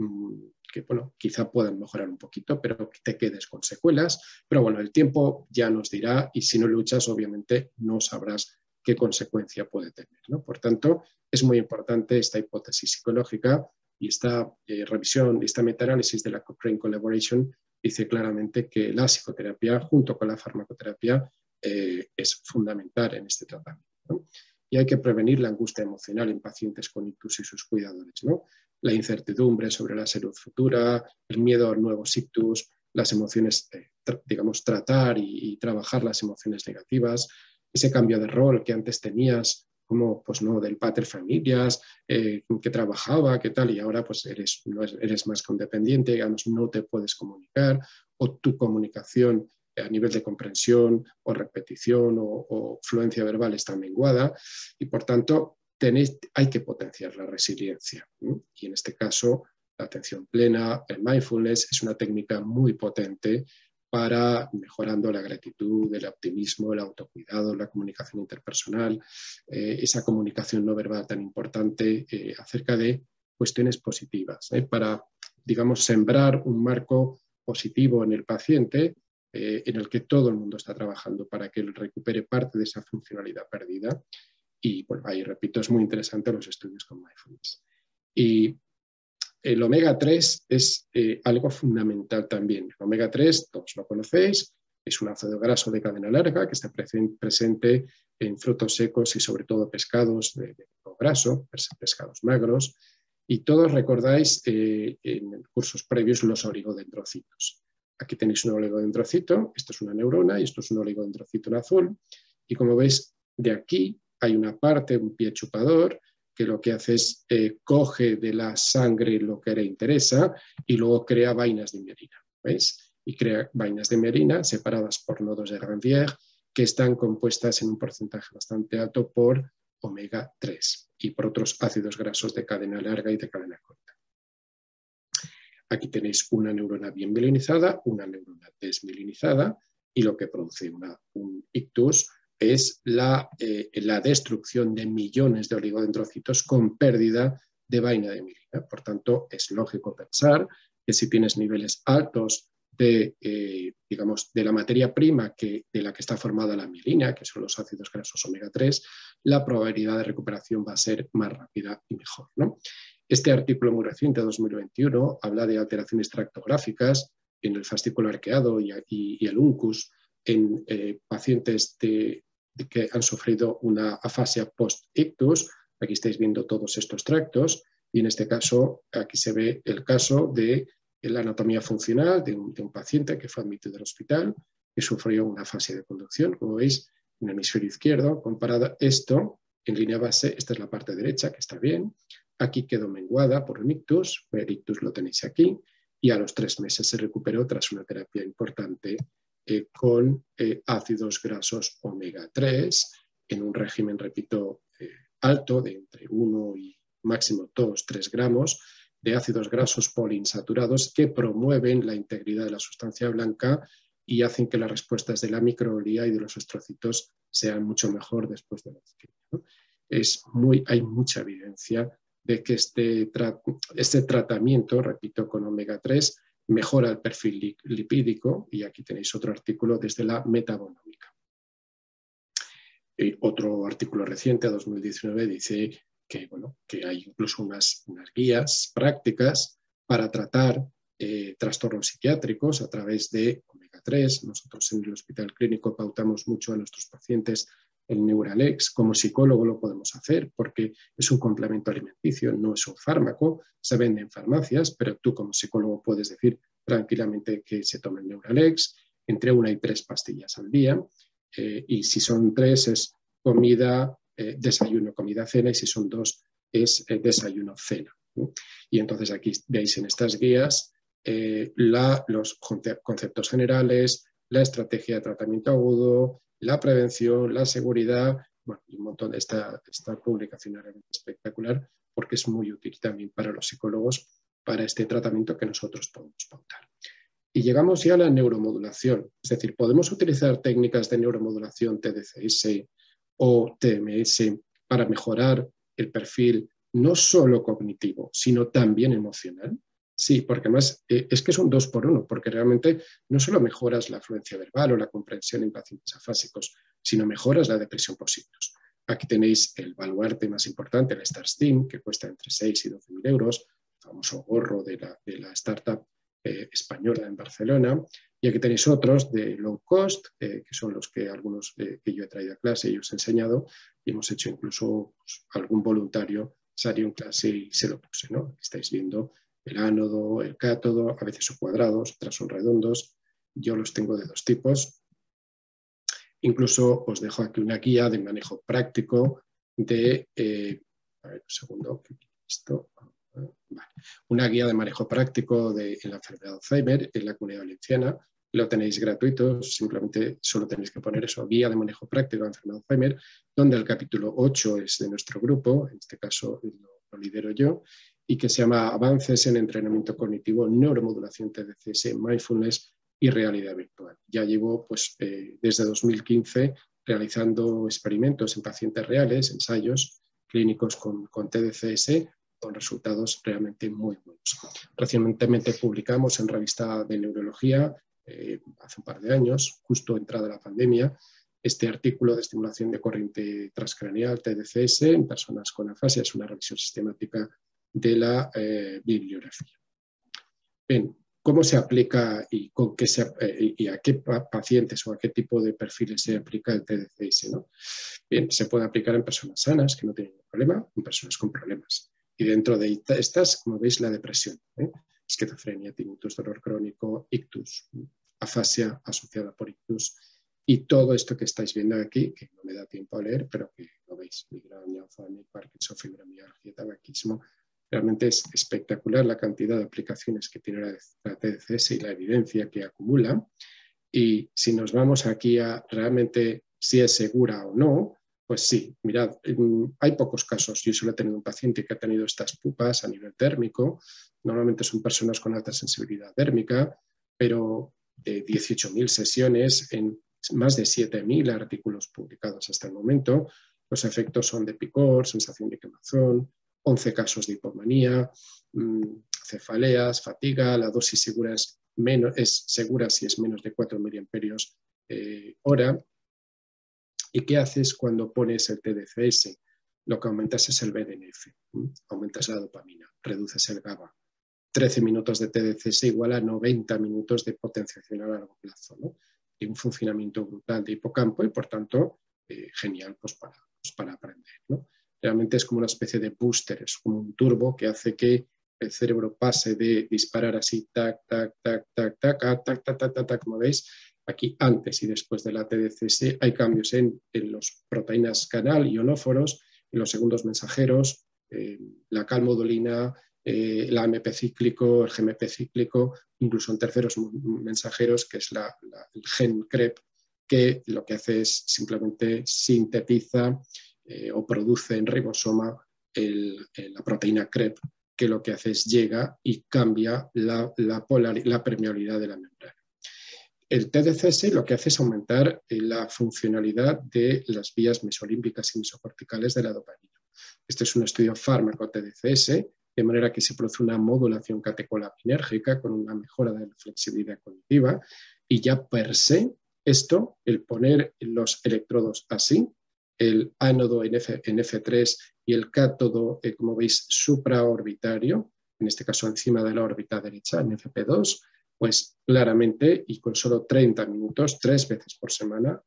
quizá puedan mejorar un poquito, pero que te quedes con secuelas. Pero bueno, el tiempo ya nos dirá y si no luchas, obviamente no sabrás qué consecuencia puede tener, ¿no? Por tanto, es muy importante esta hipótesis psicológica y esta revisión, esta metaanálisis de la Cochrane Collaboration dice claramente que la psicoterapia junto con la farmacoterapia es fundamental en este tratamiento, ¿no? Y hay que prevenir la angustia emocional en pacientes con ictus y sus cuidadores, ¿no? La incertidumbre sobre la salud futura, el miedo a nuevos ictus, las emociones, digamos, tratar y trabajar las emociones negativas, ese cambio de rol que antes tenías, como pues no, del pater familias, que trabajaba, qué tal, y ahora pues eres más condependiente, digamos, no te puedes comunicar, o tu comunicación a nivel de comprensión o repetición o fluencia verbal está menguada y por tanto hay que potenciar la resiliencia, ¿no? Y en este caso la atención plena, el mindfulness es una técnica muy potente para mejorando la gratitud, el optimismo, el autocuidado, la comunicación interpersonal, esa comunicación no verbal tan importante acerca de cuestiones positivas, para, digamos, sembrar un marco positivo en el paciente en el que todo el mundo está trabajando para que él recupere parte de esa funcionalidad perdida. Y bueno, ahí repito, es muy interesante los estudios con mindfulness. Y el omega 3 es algo fundamental también. El omega 3, todos lo conocéis, es un ácido graso de cadena larga que está presente en frutos secos y sobre todo pescados de graso, pescados magros, Y todos recordáis en cursos previos los oligodendrocitos. Aquí tenéis un oligodendrocito, esto es una neurona y esto es un oligodendrocito en azul. Y como veis, de aquí hay una parte, un pie chupador, que lo que hace es coge de la sangre lo que le interesa y luego crea vainas de mielina. ¿Veis? Y crea vainas de mielina separadas por nodos de Ranvier que están compuestas en un porcentaje bastante alto por omega 3 y por otros ácidos grasos de cadena larga y de cadena corta. Aquí tenéis una neurona bien mielinizada, una neurona desmielinizada y lo que produce un ictus es la destrucción de millones de oligodendrocitos con pérdida de vaina de mielina. Por tanto, es lógico pensar que si tienes niveles altos de la materia prima de la que está formada la mielina, que son los ácidos grasos omega 3, la probabilidad de recuperación va a ser más rápida y mejor, ¿no? Este artículo muy reciente, 2021, habla de alteraciones tractográficas en el fascículo arqueado y el uncus en pacientes que han sufrido una afasia post-ictus. Aquí estáis viendo todos estos tractos y en este caso aquí se ve el caso de la anatomía funcional de un paciente que fue admitido al hospital, que sufrió una afasia de conducción, como veis, en el hemisferio izquierdo. Comparado esto, en línea base, esta es la parte derecha, que está bien. Aquí quedó menguada por un ictus, el ictus lo tenéis aquí, y a los 3 meses se recuperó tras una terapia importante con ácidos grasos omega 3 en un régimen, repito, alto de entre 1 y máximo 2-3 gramos de ácidos grasos poliinsaturados que promueven la integridad de la sustancia blanca y hacen que las respuestas de la microglía y de los estrocitos sean mucho mejor después de la quimio, ¿no? Hay mucha evidencia de que este tratamiento, repito, con omega 3 mejora el perfil lipídico, y aquí tenéis otro artículo desde la metabonómica. Otro artículo reciente, 2019, dice que hay incluso unas guías prácticas para tratar trastornos psiquiátricos a través de omega 3. Nosotros en el Hospital Clínico pautamos mucho a nuestros pacientes el Neuralex. Como psicólogo lo podemos hacer porque es un complemento alimenticio, no es un fármaco, se vende en farmacias, pero tú como psicólogo puedes decir tranquilamente que se tome el Neuralex entre 1 y 3 pastillas al día, y si son 3 es comida, desayuno, comida, cena, y si son 2 es desayuno, cena, ¿no? Y entonces aquí veis en estas guías los conceptos generales, la estrategia de tratamiento agudo, la prevención, la seguridad, bueno, y un montón de esta publicación es realmente espectacular porque es muy útil también para los psicólogos para este tratamiento que nosotros podemos pautar. Y llegamos ya a la neuromodulación, es decir, podemos utilizar técnicas de neuromodulación TDCS o TMS para mejorar el perfil no solo cognitivo, sino también emocional. Sí, porque además es que es un 2 por 1, porque realmente no solo mejoras la afluencia verbal o la comprensión en pacientes afásicos, sino mejoras la depresión post-ictus. Aquí tenéis el baluarte más importante, el StarSteam, que cuesta entre 6 y 12.000 euros, el famoso gorro de la startup española en Barcelona. Y aquí tenéis otros de low cost, que son los que algunos que yo he traído a clase y os he enseñado, y hemos hecho incluso algún voluntario salió en clase y se lo puse, ¿no? Estáis viendo el ánodo, el cátodo, a veces son cuadrados, otras son redondos. Yo los tengo de 2 tipos. Incluso os dejo aquí una guía de manejo práctico de... a ver, un segundo, esto... Vale. Una guía de manejo práctico en la enfermedad de Alzheimer en la Comunidad Valenciana. Lo tenéis gratuito, simplemente solo tenéis que poner eso, guía de manejo práctico de la enfermedad de Alzheimer, donde el capítulo 8 es de nuestro grupo, en este caso lo lidero yo, y que se llama Avances en entrenamiento cognitivo, neuromodulación TDCS, mindfulness y realidad virtual. Ya llevo desde 2015 realizando experimentos en pacientes reales, ensayos clínicos con TDCS, con resultados realmente muy buenos. Recientemente publicamos en Revista de Neurología, hace un par de años, justo entrada la pandemia, este artículo de estimulación de corriente transcraneal, TDCS, en personas con afasia. Es una revisión sistemática de la bibliografía. Bien, ¿cómo se aplica y a qué pacientes o a qué tipo de perfiles se aplica el TDCS, ¿no? Bien, se puede aplicar en personas sanas que no tienen ningún problema, en personas con problemas. Y dentro de estas, como veis, la depresión, esquizofrenia, tinnitus, dolor crónico, ictus, afasia asociada por ictus, y todo esto que estáis viendo aquí, que no me da tiempo a leer, pero que lo veis, migraña, Alzheimer, Parkinson, fibromialgia, tabaquismo. Realmente es espectacular la cantidad de aplicaciones que tiene la TDCS y la evidencia que acumula. Y si nos vamos aquí a realmente si es segura o no, pues sí, mirad, hay pocos casos. Yo solo he tenido un paciente que ha tenido estas pupas a nivel térmico. Normalmente son personas con alta sensibilidad térmica, pero de 18.000 sesiones en más de 7.000 artículos publicados hasta el momento. Los efectos son de picor, sensación de quemazón, 11 casos de hipomanía, cefaleas, fatiga. La dosis segura es segura si es menos de 4 miliamperios hora. ¿Y qué haces cuando pones el TDCS? Lo que aumentas es el BDNF, aumentas la dopamina, reduces el GABA. 13 minutos de TDCS igual a 90 minutos de potenciación a largo plazo, ¿no? Y un funcionamiento brutal de hipocampo y, por tanto, genial para aprender, ¿no? Realmente es como una especie de booster, es como un turbo que hace que el cerebro pase de disparar así, tac, tac, tac, tac, tac, a tac, tac, tac, tac, tac, como veis. Aquí, antes y después de la TDCS, hay cambios en las proteínas canal, ionóforos, en los segundos mensajeros, la calmodulina, el AMP cíclico, el GMP cíclico, incluso en terceros mensajeros, que es el gen CREP, que lo que hace es simplemente sintetiza o produce en ribosoma la proteína CREP, que lo que hace es llega y cambia la permeabilidad de la membrana. El TDCS lo que hace es aumentar la funcionalidad de las vías mesolímbicas y mesocorticales de la dopamina. Este es un estudio fármaco-TDCS, de manera que se produce una modulación catecolinérgica con una mejora de la flexibilidad cognitiva, y ya per se, esto, el poner los electrodos así, el ánodo en F3 y el cátodo, como veis, supraorbitario, en este caso encima de la órbita derecha, en FP2, pues claramente y con solo 30 minutos, 3 veces por semana,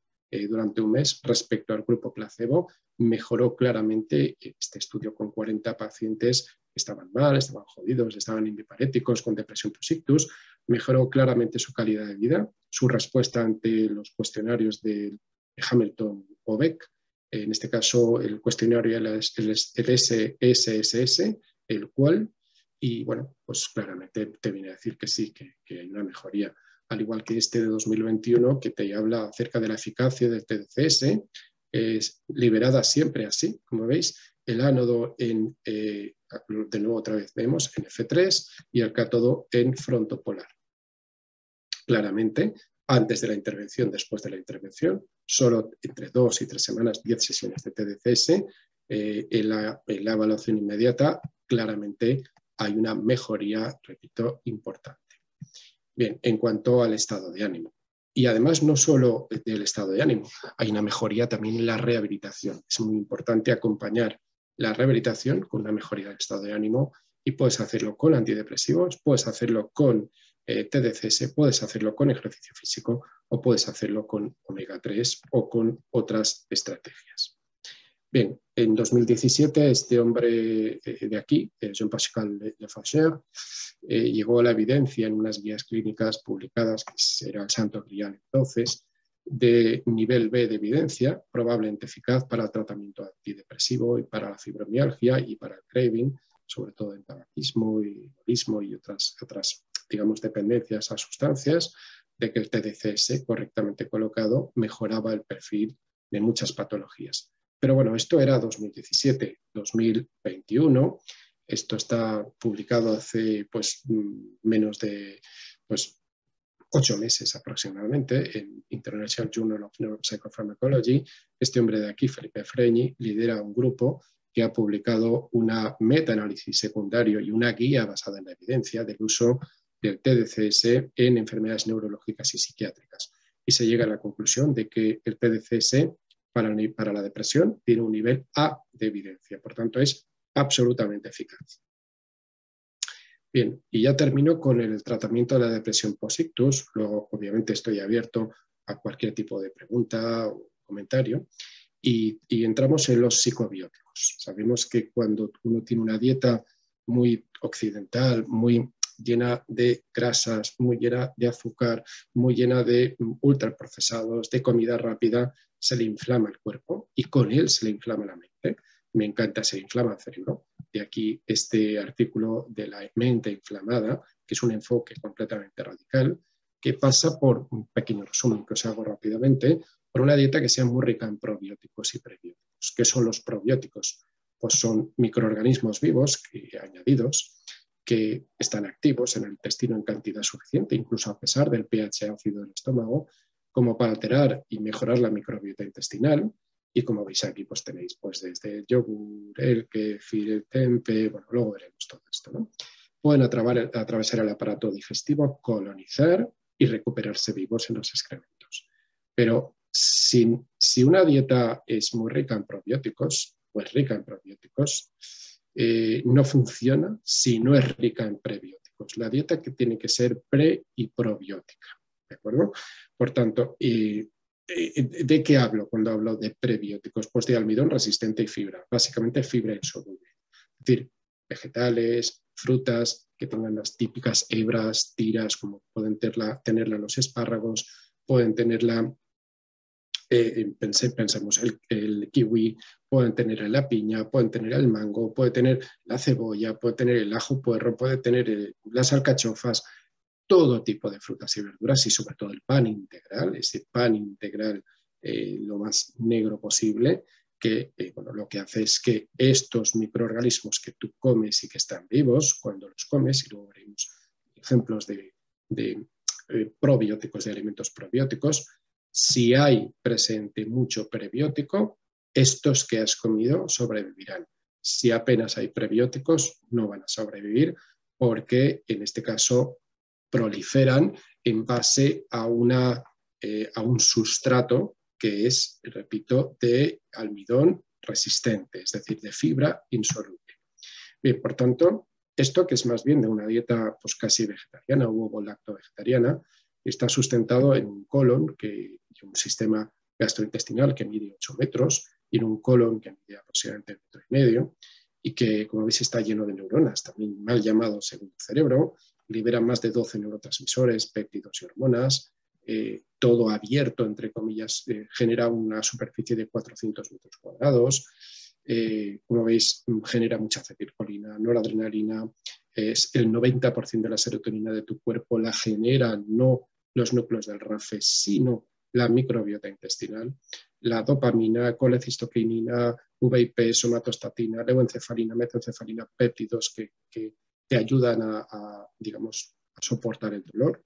durante un mes, respecto al grupo placebo, mejoró claramente este estudio con 40 pacientes que estaban mal, estaban jodidos, estaban indiparéticos, con depresión post-ictus, mejoró claramente su calidad de vida, su respuesta ante los cuestionarios de Hamilton o Beck, en este caso el cuestionario el SSS, el cual, y bueno, pues claramente te viene a decir que sí, que hay una mejoría, al igual que este de 2021, que te habla acerca de la eficacia del TDCS, liberada siempre así, como veis, el ánodo de nuevo otra vez vemos en F3 y el cátodo en frontopolar. Claramente, antes de la intervención, después de la intervención, solo entre 2 y 3 semanas, 10 sesiones de TDCS, en la evaluación inmediata, claramente hay una mejoría, repito, importante. Bien, en cuanto al estado de ánimo. Y además no solo del estado de ánimo, hay una mejoría también en la rehabilitación. Es muy importante acompañar la rehabilitación con una mejoría del estado de ánimo, y puedes hacerlo con antidepresivos, puedes hacerlo con TDCS, puedes hacerlo con ejercicio físico o puedes hacerlo con omega 3 o con otras estrategias. Bien, en 2017 este hombre de aquí, Jean-Pascal Lefaucheur, llegó a la evidencia en unas guías clínicas publicadas, que era el santo grial entonces, de nivel B de evidencia, probablemente eficaz para el tratamiento antidepresivo y para la fibromialgia y para el craving, sobre todo en tabaquismo y alcoholismo y otras, digamos, dependencias a sustancias, de que el TDCS correctamente colocado mejoraba el perfil de muchas patologías. Pero bueno, esto era 2017, 2021, esto está publicado hace pues menos de 8 meses aproximadamente en International Journal of Neuropsychopharmacology. Este hombre de aquí, Felipe Freñi, lidera un grupo que ha publicado una metaanálisis secundario y una guía basada en la evidencia del uso del TDCS en enfermedades neurológicas y psiquiátricas. Y se llega a la conclusión de que el TDCS para la depresión tiene un nivel A de evidencia, por tanto es absolutamente eficaz. Bien, y ya termino con el tratamiento de la depresión post-ictus. Luego, obviamente, estoy abierto a cualquier tipo de pregunta o comentario. Y entramos en los psicobióticos. probióticos. Sabemos que cuando uno tiene una dieta muy occidental, muy llena de grasas, muy llena de azúcar, muy llena de ultraprocesados, de comida rápida, se le inflama el cuerpo y con él se le inflama la mente. Me encanta, se le inflama el cerebro. De aquí este artículo de la mente inflamada, que es un enfoque completamente radical, que pasa por un pequeño resumen que os hago rápidamente, por una dieta que sea muy rica en probióticos y prebióticos. ¿Qué son los probióticos? Pues son microorganismos vivos añadidos que están activos en el intestino en cantidad suficiente, incluso a pesar del pH ácido del estómago, como para alterar y mejorar la microbiota intestinal. Y como veis aquí, pues tenéis pues, desde el yogur, el kefir, el tempe, bueno, luego veremos todo esto, ¿no? Pueden atravesar el aparato digestivo, colonizar y recuperarse vivos en los excrementos. Pero si una dieta es muy rica en probióticos, o es rica en probióticos, no funciona si no es rica en prebióticos. La dieta que tiene que ser pre y probiótica, ¿de acuerdo? Por tanto, ¿de qué hablo cuando hablo de prebióticos? Pues de almidón resistente y fibra, básicamente fibra insoluble. Es decir, vegetales, frutas que tengan las típicas hebras, tiras, como pueden tenerla los espárragos, pueden tenerla, pensemos, el kiwi, pueden tener la piña, pueden tener el mango, puede tener la cebolla, puede tener el ajo puerro, puede tener las alcachofas, todo tipo de frutas y verduras y sobre todo el pan integral, ese pan integral lo más negro posible, que bueno, lo que hace es que estos microorganismos que tú comes y que están vivos, cuando los comes, y luego veremos ejemplos de probióticos, de alimentos probióticos, si hay presente mucho prebiótico, estos que has comido sobrevivirán. Si apenas hay prebióticos, no van a sobrevivir porque en este caso proliferan en base a un sustrato que es, repito, de almidón resistente, es decir, de fibra insoluble. Bien, por tanto, esto que es más bien de una dieta pues, casi vegetariana o ovo-lacto-vegetariana, está sustentado en un colon, un sistema gastrointestinal que mide 8 metros, y en un colon que mide aproximadamente 1,5 metros, y que, como veis, está lleno de neuronas, también mal llamados según el cerebro, libera más de 12 neurotransmisores, péptidos y hormonas, todo abierto, entre comillas, genera una superficie de 400 metros cuadrados, como veis, genera mucha acetilcolina, noradrenalina, es el 90% de la serotonina de tu cuerpo la genera no los núcleos del RAFE, sino la microbiota intestinal, la dopamina, colecistoquinina, VIP, somatostatina, leuencefalina, metencefalina, péptidos que te ayudan digamos, a soportar el dolor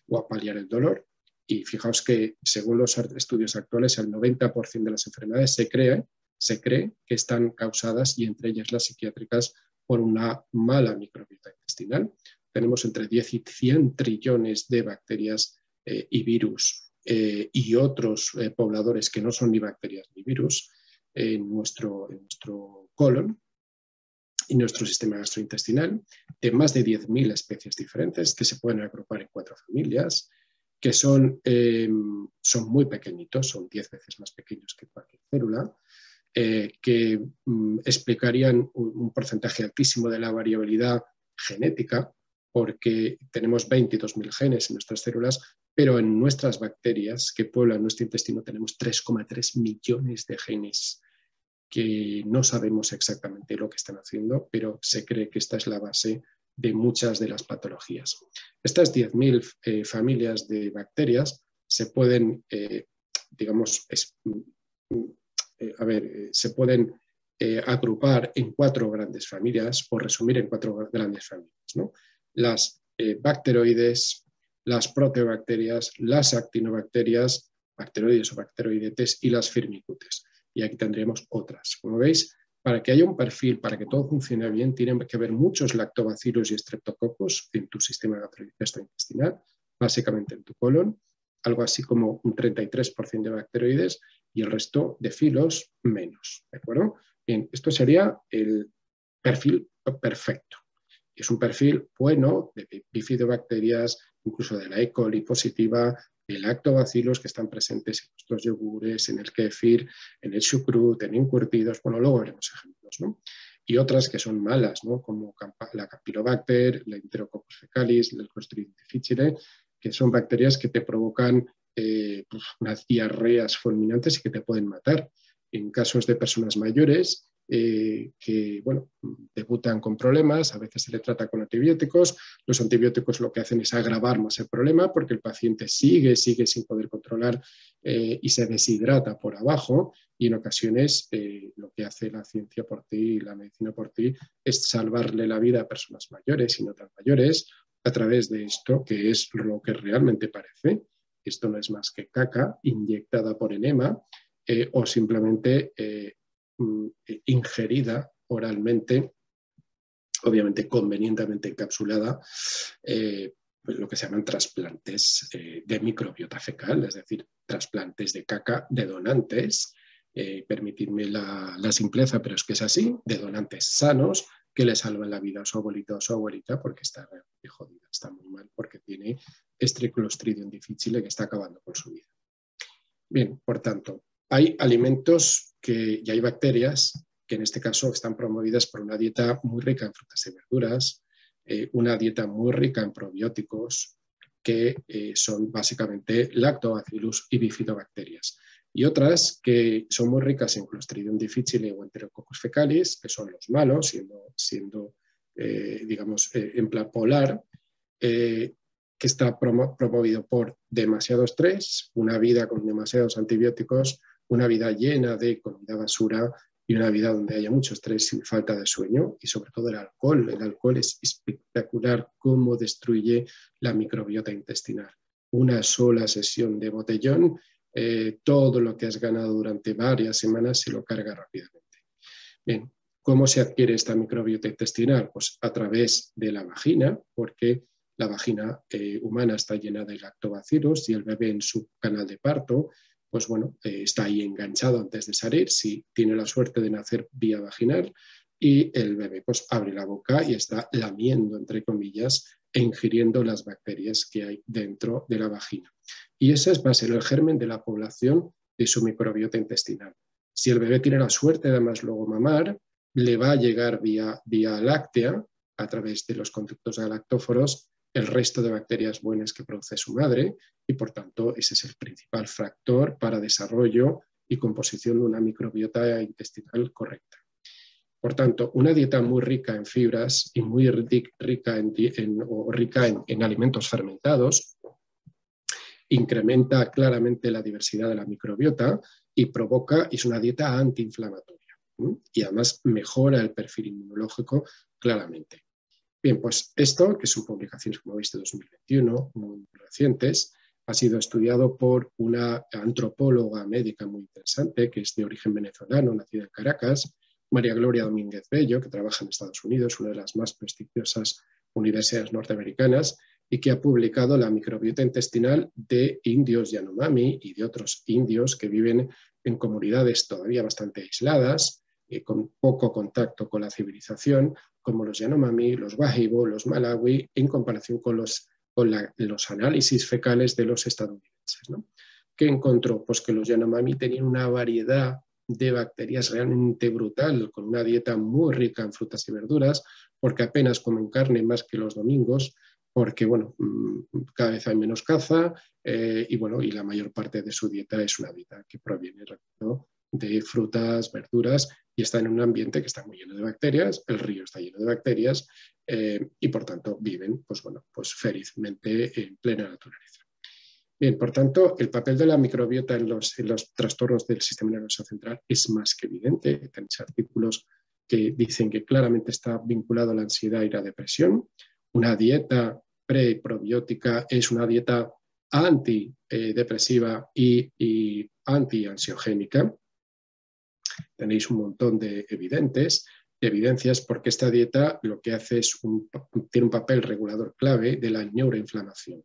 o a paliar el dolor. Y fijaos que según los estudios actuales, el 90% de las enfermedades se cree que están causadas, y entre ellas las psiquiátricas, por una mala microbiota intestinal. Tenemos entre 10 y 100 trillones de bacterias y virus y otros pobladores que no son ni bacterias ni virus en nuestro colon y nuestro sistema gastrointestinal, de más de 10.000 especies diferentes que se pueden agrupar en 4 familias, que son muy pequeñitos, son 10 veces más pequeños que cualquier célula, que explicarían un porcentaje altísimo de la variabilidad genética, porque tenemos 22.000 genes en nuestras células, pero en nuestras bacterias que pueblan nuestro intestino tenemos 3,3 millones de genes que no sabemos exactamente lo que están haciendo, pero se cree que esta es la base de muchas de las patologías. Estas 10.000 familias de bacterias se pueden, digamos, se pueden agrupar en 4 grandes familias, o resumir en 4 grandes familias, ¿no? Las bacteroides, las proteobacterias, las actinobacterias, bacteroides o bacteroidetes, y las firmicutes. Y aquí tendríamos otras. Como veis, para que haya un perfil, para que todo funcione bien, tienen que haber muchos lactobacilos y estreptococos en tu sistema gastrointestinal, básicamente en tu colon, algo así como un 33% de bacteroides y el resto de filos menos, ¿de acuerdo? Bien, esto sería el perfil perfecto. Es un perfil bueno de bifidobacterias, incluso de la E. coli positiva, de lactobacilos que están presentes en nuestros yogures, en el kéfir, en el chucrut, en encurtidos, bueno, luego veremos ejemplos, ¿no? Y otras que son malas, ¿no? Como la Campylobacter, la Enterococcus fecalis, el Clostridium difficile, que son bacterias que te provocan unas diarreas fulminantes y que te pueden matar. En casos de personas mayores que bueno, debutan con problemas, a veces se le trata con antibióticos. Los antibióticos lo que hacen es agravar más el problema porque el paciente sigue sin poder controlar y se deshidrata por abajo, y en ocasiones lo que hace la ciencia por ti y la medicina por ti es salvarle la vida a personas mayores y no tan mayores a través de esto, que es lo que realmente parece. Esto no es más que caca inyectada por enema o simplemente ingerida oralmente, obviamente convenientemente encapsulada, lo que se llaman trasplantes de microbiota fecal, es decir, trasplantes de caca de donantes, permitidme la simpleza, pero es que es así, de donantes sanos que le salvan la vida a su abuelito o a su abuelita porque está realmente jodida, está muy mal porque tiene este Clostridium difficile que está acabando con su vida. Bien, por tanto, hay alimentos y hay bacterias que en este caso están promovidas por una dieta muy rica en frutas y verduras, una dieta muy rica en probióticos, que son básicamente lactobacillus y bifidobacterias. Y otras que son muy ricas en Clostridium difficile o Enterococcus fecalis, que son los malos, siendo digamos, en plan polar, que está promovido por demasiado estrés, una vida con demasiados antibióticos, una vida llena de comida basura y una vida donde haya mucho estrés y falta de sueño, y sobre todo el alcohol. El alcohol es espectacular cómo destruye la microbiota intestinal. Una sola sesión de botellón, todo lo que has ganado durante varias semanas se lo carga rápidamente. Bien, ¿cómo se adquiere esta microbiota intestinal? Pues a través de la vagina, porque la vagina humana está llena de lactobacillus y el bebé en su canal de parto, pues bueno, está ahí enganchado antes de salir, si tiene la suerte de nacer vía vaginal, y el bebé pues abre la boca y está lamiendo, entre comillas, e ingiriendo las bacterias que hay dentro de la vagina. Y ese va a ser el germen de la población de su microbiota intestinal. Si el bebé tiene la suerte de además luego mamar, le va a llegar vía láctea, a través de los conductos galactóforos, el resto de bacterias buenas que produce su madre, y por tanto ese es el principal factor para desarrollo y composición de una microbiota intestinal correcta. Por tanto, una dieta muy rica en fibras y muy rica en alimentos fermentados incrementa claramente la diversidad de la microbiota y es una dieta antiinflamatoria, y además mejora el perfil inmunológico claramente. Bien, pues esto, que son publicaciones, como veis, de 2021, muy recientes, ha sido estudiado por una antropóloga médica muy interesante, que es de origen venezolano, nacida en Caracas, María Gloria Domínguez Bello, que trabaja en Estados Unidos, una de las más prestigiosas universidades norteamericanas, y que ha publicado la microbiota intestinal de indios Yanomami y de otros indios que viven en comunidades todavía bastante aisladas, con poco contacto con la civilización, como los Yanomami, los Wahibo, los Malawi, en comparación con los análisis fecales de los estadounidenses, ¿no? ¿Qué encontró? Pues que los Yanomami tenían una variedad de bacterias realmente brutal, con una dieta muy rica en frutas y verduras, porque apenas comen carne más que los domingos, porque bueno, cada vez hay menos caza y la mayor parte de su dieta es una dieta que proviene, ¿no?, de frutas, verduras, y está en un ambiente que está muy lleno de bacterias, el río está lleno de bacterias y por tanto viven pues felizmente en plena naturaleza. Bien, por tanto, el papel de la microbiota en los trastornos del sistema nervioso central es más que evidente. Tenéis artículos que dicen que claramente está vinculado a la ansiedad y la depresión. Una dieta preprobiótica es una dieta antidepresiva y antiansiogénica. Tenéis un montón de evidencias porque esta dieta lo que hace es tiene un papel regulador clave de la neuroinflamación.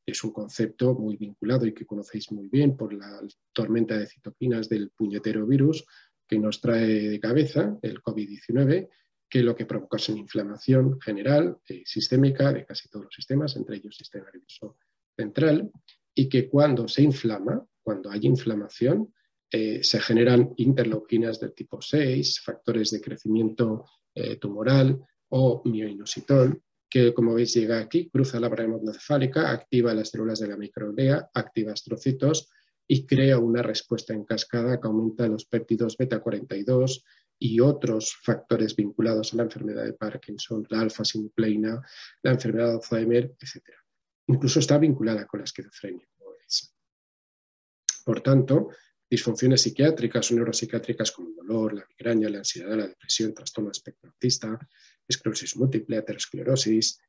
Es un concepto muy vinculado y que conocéis muy bien por la tormenta de citoquinas del puñetero virus que nos trae de cabeza, el COVID-19, que lo que provoca es una inflamación general, sistémica, de casi todos los sistemas, entre ellos el sistema nervioso central, y que cuando se inflama, cuando hay inflamación, se generan interleuquinas del tipo 6, factores de crecimiento tumoral o mioinositol, que como veis llega aquí, cruza la pared hematoencefálica, activa las células de la microglea, activa astrocitos y crea una respuesta en cascada que aumenta los péptidos beta-42 y otros factores vinculados a la enfermedad de Parkinson, la alfa-sinucleína, la enfermedad de Alzheimer, etc. Incluso está vinculada con la esquizofrenia, como veis. Por tanto, disfunciones psiquiátricas o neuropsiquiátricas como el dolor, la migraña, la ansiedad, la depresión, trastorno de espectro autista, esclerosis múltiple, aterosclerosis,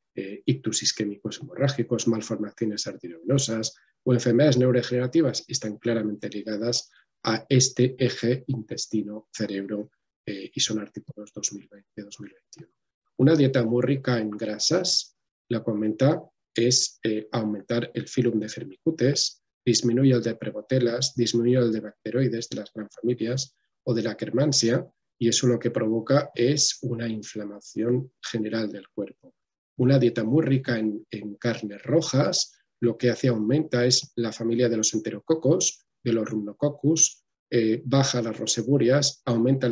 ictus isquémicos hemorrágicos, malformaciones arteriovenosas o enfermedades neurodegenerativas están claramente ligadas a este eje intestino-cerebro y son artículos 2020-2021. Una dieta muy rica en grasas, la que aumenta es aumentar el filum de Firmicutes, disminuye el de prebotelas, disminuye el de bacteroides de las gran familias o de la Akkermansia, y eso lo que provoca es una inflamación general del cuerpo. Una dieta muy rica en carnes rojas, lo que hace aumenta es la familia de los enterococos, de los Rhumnococcus, baja las roseburias, aumenta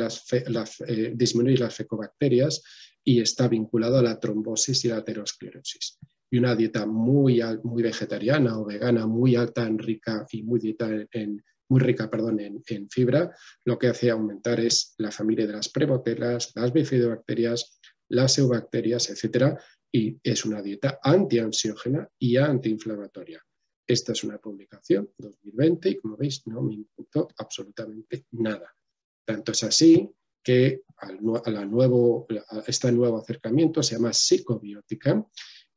disminuye las fecobacterias y está vinculado a la trombosis y la aterosclerosis. Y una dieta muy vegetariana o vegana, muy alta en rica y muy rica en fibra, lo que hace aumentar es la familia de las prebotelas, las bifidobacterias, las eubacterias, etc. Y es una dieta antiansiógena y antiinflamatoria. Esta es una publicación 2020 y como veis no me importó absolutamente nada. Tanto es así que este nuevo acercamiento se llama psicobiótica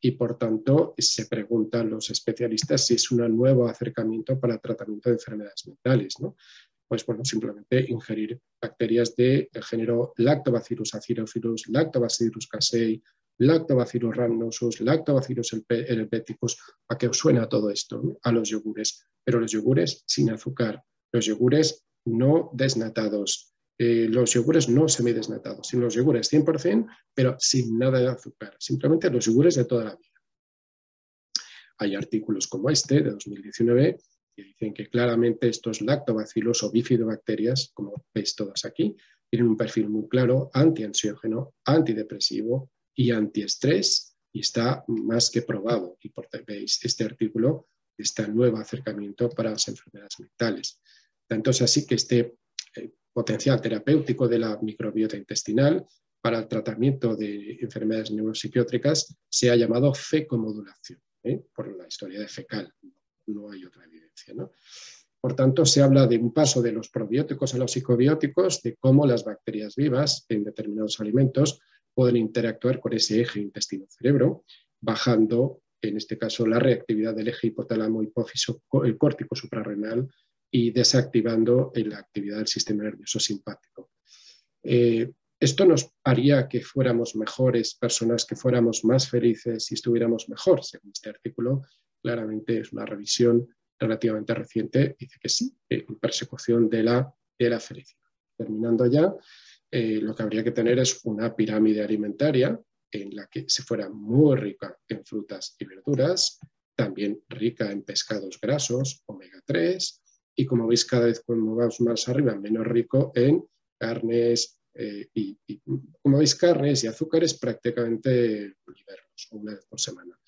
y por tanto se preguntan los especialistas si es un nuevo acercamiento para el tratamiento de enfermedades mentales, ¿no? Pues bueno, simplemente ingerir bacterias del género Lactobacillus acidophilus, Lactobacillus casei, Lactobacillus rhamnosus, Lactobacillus helveticus, ¿a qué os suena todo esto? ¿No? A los yogures, pero los yogures sin azúcar, los yogures no desnatados, los yogures no semidesnatados, sino los yogures 100%, pero sin nada de azúcar, simplemente los yogures de toda la vida. Hay artículos como este, de 2019, que dicen que claramente estos lactobacilos o bifidobacterias, como veis todas aquí, tienen un perfil muy claro, antiansiógeno, antidepresivo y antiestrés, y está más que probado. Y por veis este artículo, este nuevo acercamiento para las enfermedades mentales. Tanto es así que este potencial terapéutico de la microbiota intestinal para el tratamiento de enfermedades neuropsiquiátricas se ha llamado fecomodulación, por la historia de fecal, no hay otra evidencia, ¿no? Por tanto, se habla de un paso de los probióticos a los psicobióticos, de cómo las bacterias vivas en determinados alimentos pueden interactuar con ese eje intestino-cerebro, bajando, en este caso, la reactividad del eje hipotálamo hipófiso córtico suprarrenal y desactivando la actividad del sistema nervioso simpático. Esto nos haría que fuéramos mejores personas, que fuéramos más felices y estuviéramos mejor, según este artículo. Claramente es una revisión relativamente reciente, dice que sí, en persecución de la felicidad. Terminando ya, lo que habría que tener es una pirámide alimentaria en la que se fuera muy rica en frutas y verduras, también rica en pescados grasos, omega 3, y como veis cada vez cuando vamos más arriba, menos rico en carnes, y como veis carnes y azúcares prácticamente liberos, una vez por semana.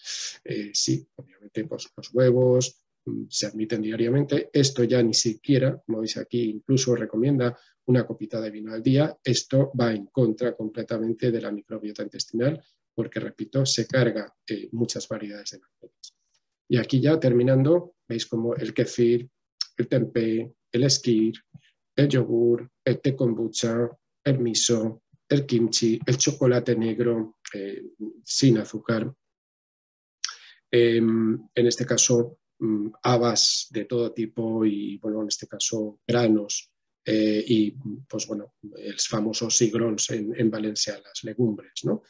Sí, obviamente pues, los huevos se admiten diariamente, esto ya ni siquiera, como veis aquí, incluso recomienda una copita de vino al día, esto va en contra completamente de la microbiota intestinal porque, repito, se carga muchas variedades de bacterias. Y aquí ya terminando, veis como el kefir, el tempeh, el skyr, el yogur, el té kombucha, el miso, el kimchi, el chocolate negro sin azúcar, en este caso habas de todo tipo y, bueno, en este caso granos y, pues bueno, los famosos cigrons en Valencia, las legumbres, ¿no?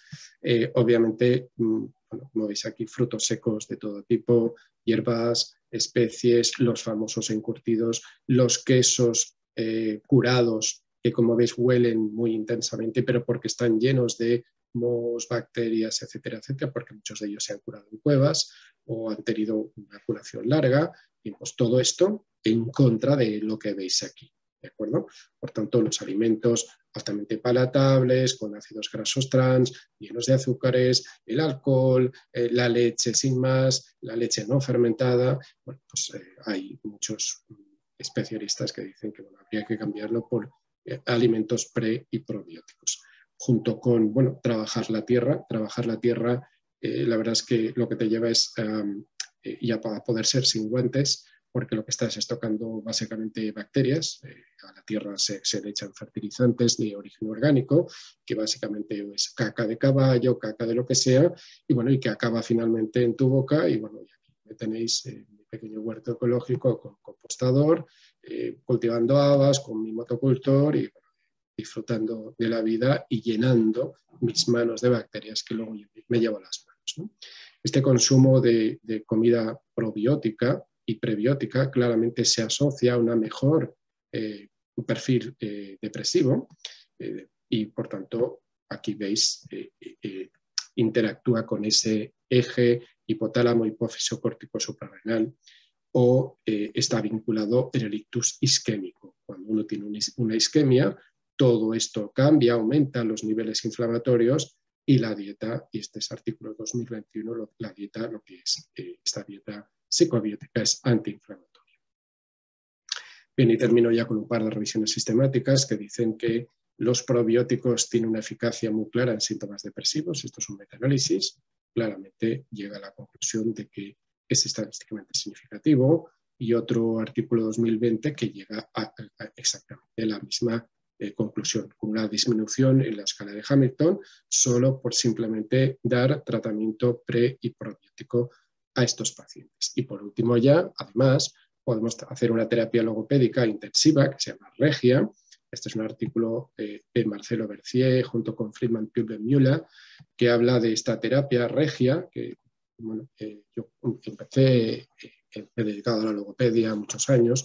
Obviamente, bueno, como veis aquí, frutos secos de todo tipo, hierbas, especies, los famosos encurtidos, los quesos curados, que como veis huelen muy intensamente, pero porque están llenos de microorganismos, bacterias, etcétera, etcétera, porque muchos de ellos se han curado en cuevas o han tenido una curación larga, y pues todo esto en contra de lo que veis aquí, ¿de acuerdo? Por tanto, los alimentos altamente palatables, con ácidos grasos trans, llenos de azúcares, el alcohol, la leche sin más, la leche no fermentada, bueno, pues hay muchos especialistas que dicen que bueno, habría que cambiarlo por alimentos pre y probióticos. Junto con, bueno, trabajar la tierra, la verdad es que lo que te lleva es ya para poder ser sin guantes, porque lo que estás es tocando básicamente bacterias. A la tierra se le echan fertilizantes de origen orgánico, que básicamente es caca de caballo, caca de lo que sea, y bueno, y que acaba finalmente en tu boca, y bueno, y aquí me tenéis mi pequeño huerto ecológico con compostador, cultivando habas, con mi motocultor, y bueno, disfrutando de la vida y llenando mis manos de bacterias que luego me llevo a las manos, ¿no? Este consumo de comida probiótica y prebiótica claramente se asocia a una mejor un perfil depresivo y por tanto aquí veis interactúa con ese eje hipotálamo hipófiso córtico suprarrenal o está vinculado en el ictus isquémico. Cuando uno tiene una isquemia, todo esto cambia, aumenta los niveles inflamatorios y la dieta, y este es artículo 2021, la dieta, lo que es esta dieta psicobiótica es antiinflamatoria. Bien, y termino ya con un par de revisiones sistemáticas que dicen que los probióticos tienen una eficacia muy clara en síntomas depresivos. Esto es un metaanálisis. Claramente llega a la conclusión de que es estadísticamente significativo, y otro artículo 2020 que llega a exactamente la misma conclusión, con una disminución en la escala de Hamilton, solo por simplemente dar tratamiento pre y probiótico a estos pacientes. Y por último ya, además, podemos hacer una terapia logopédica intensiva que se llama Regia. Este es un artículo de Marcelo Bercier junto con Friedman Müller, que habla de esta terapia Regia, que bueno, yo empecé, he dedicado a la logopedia muchos años,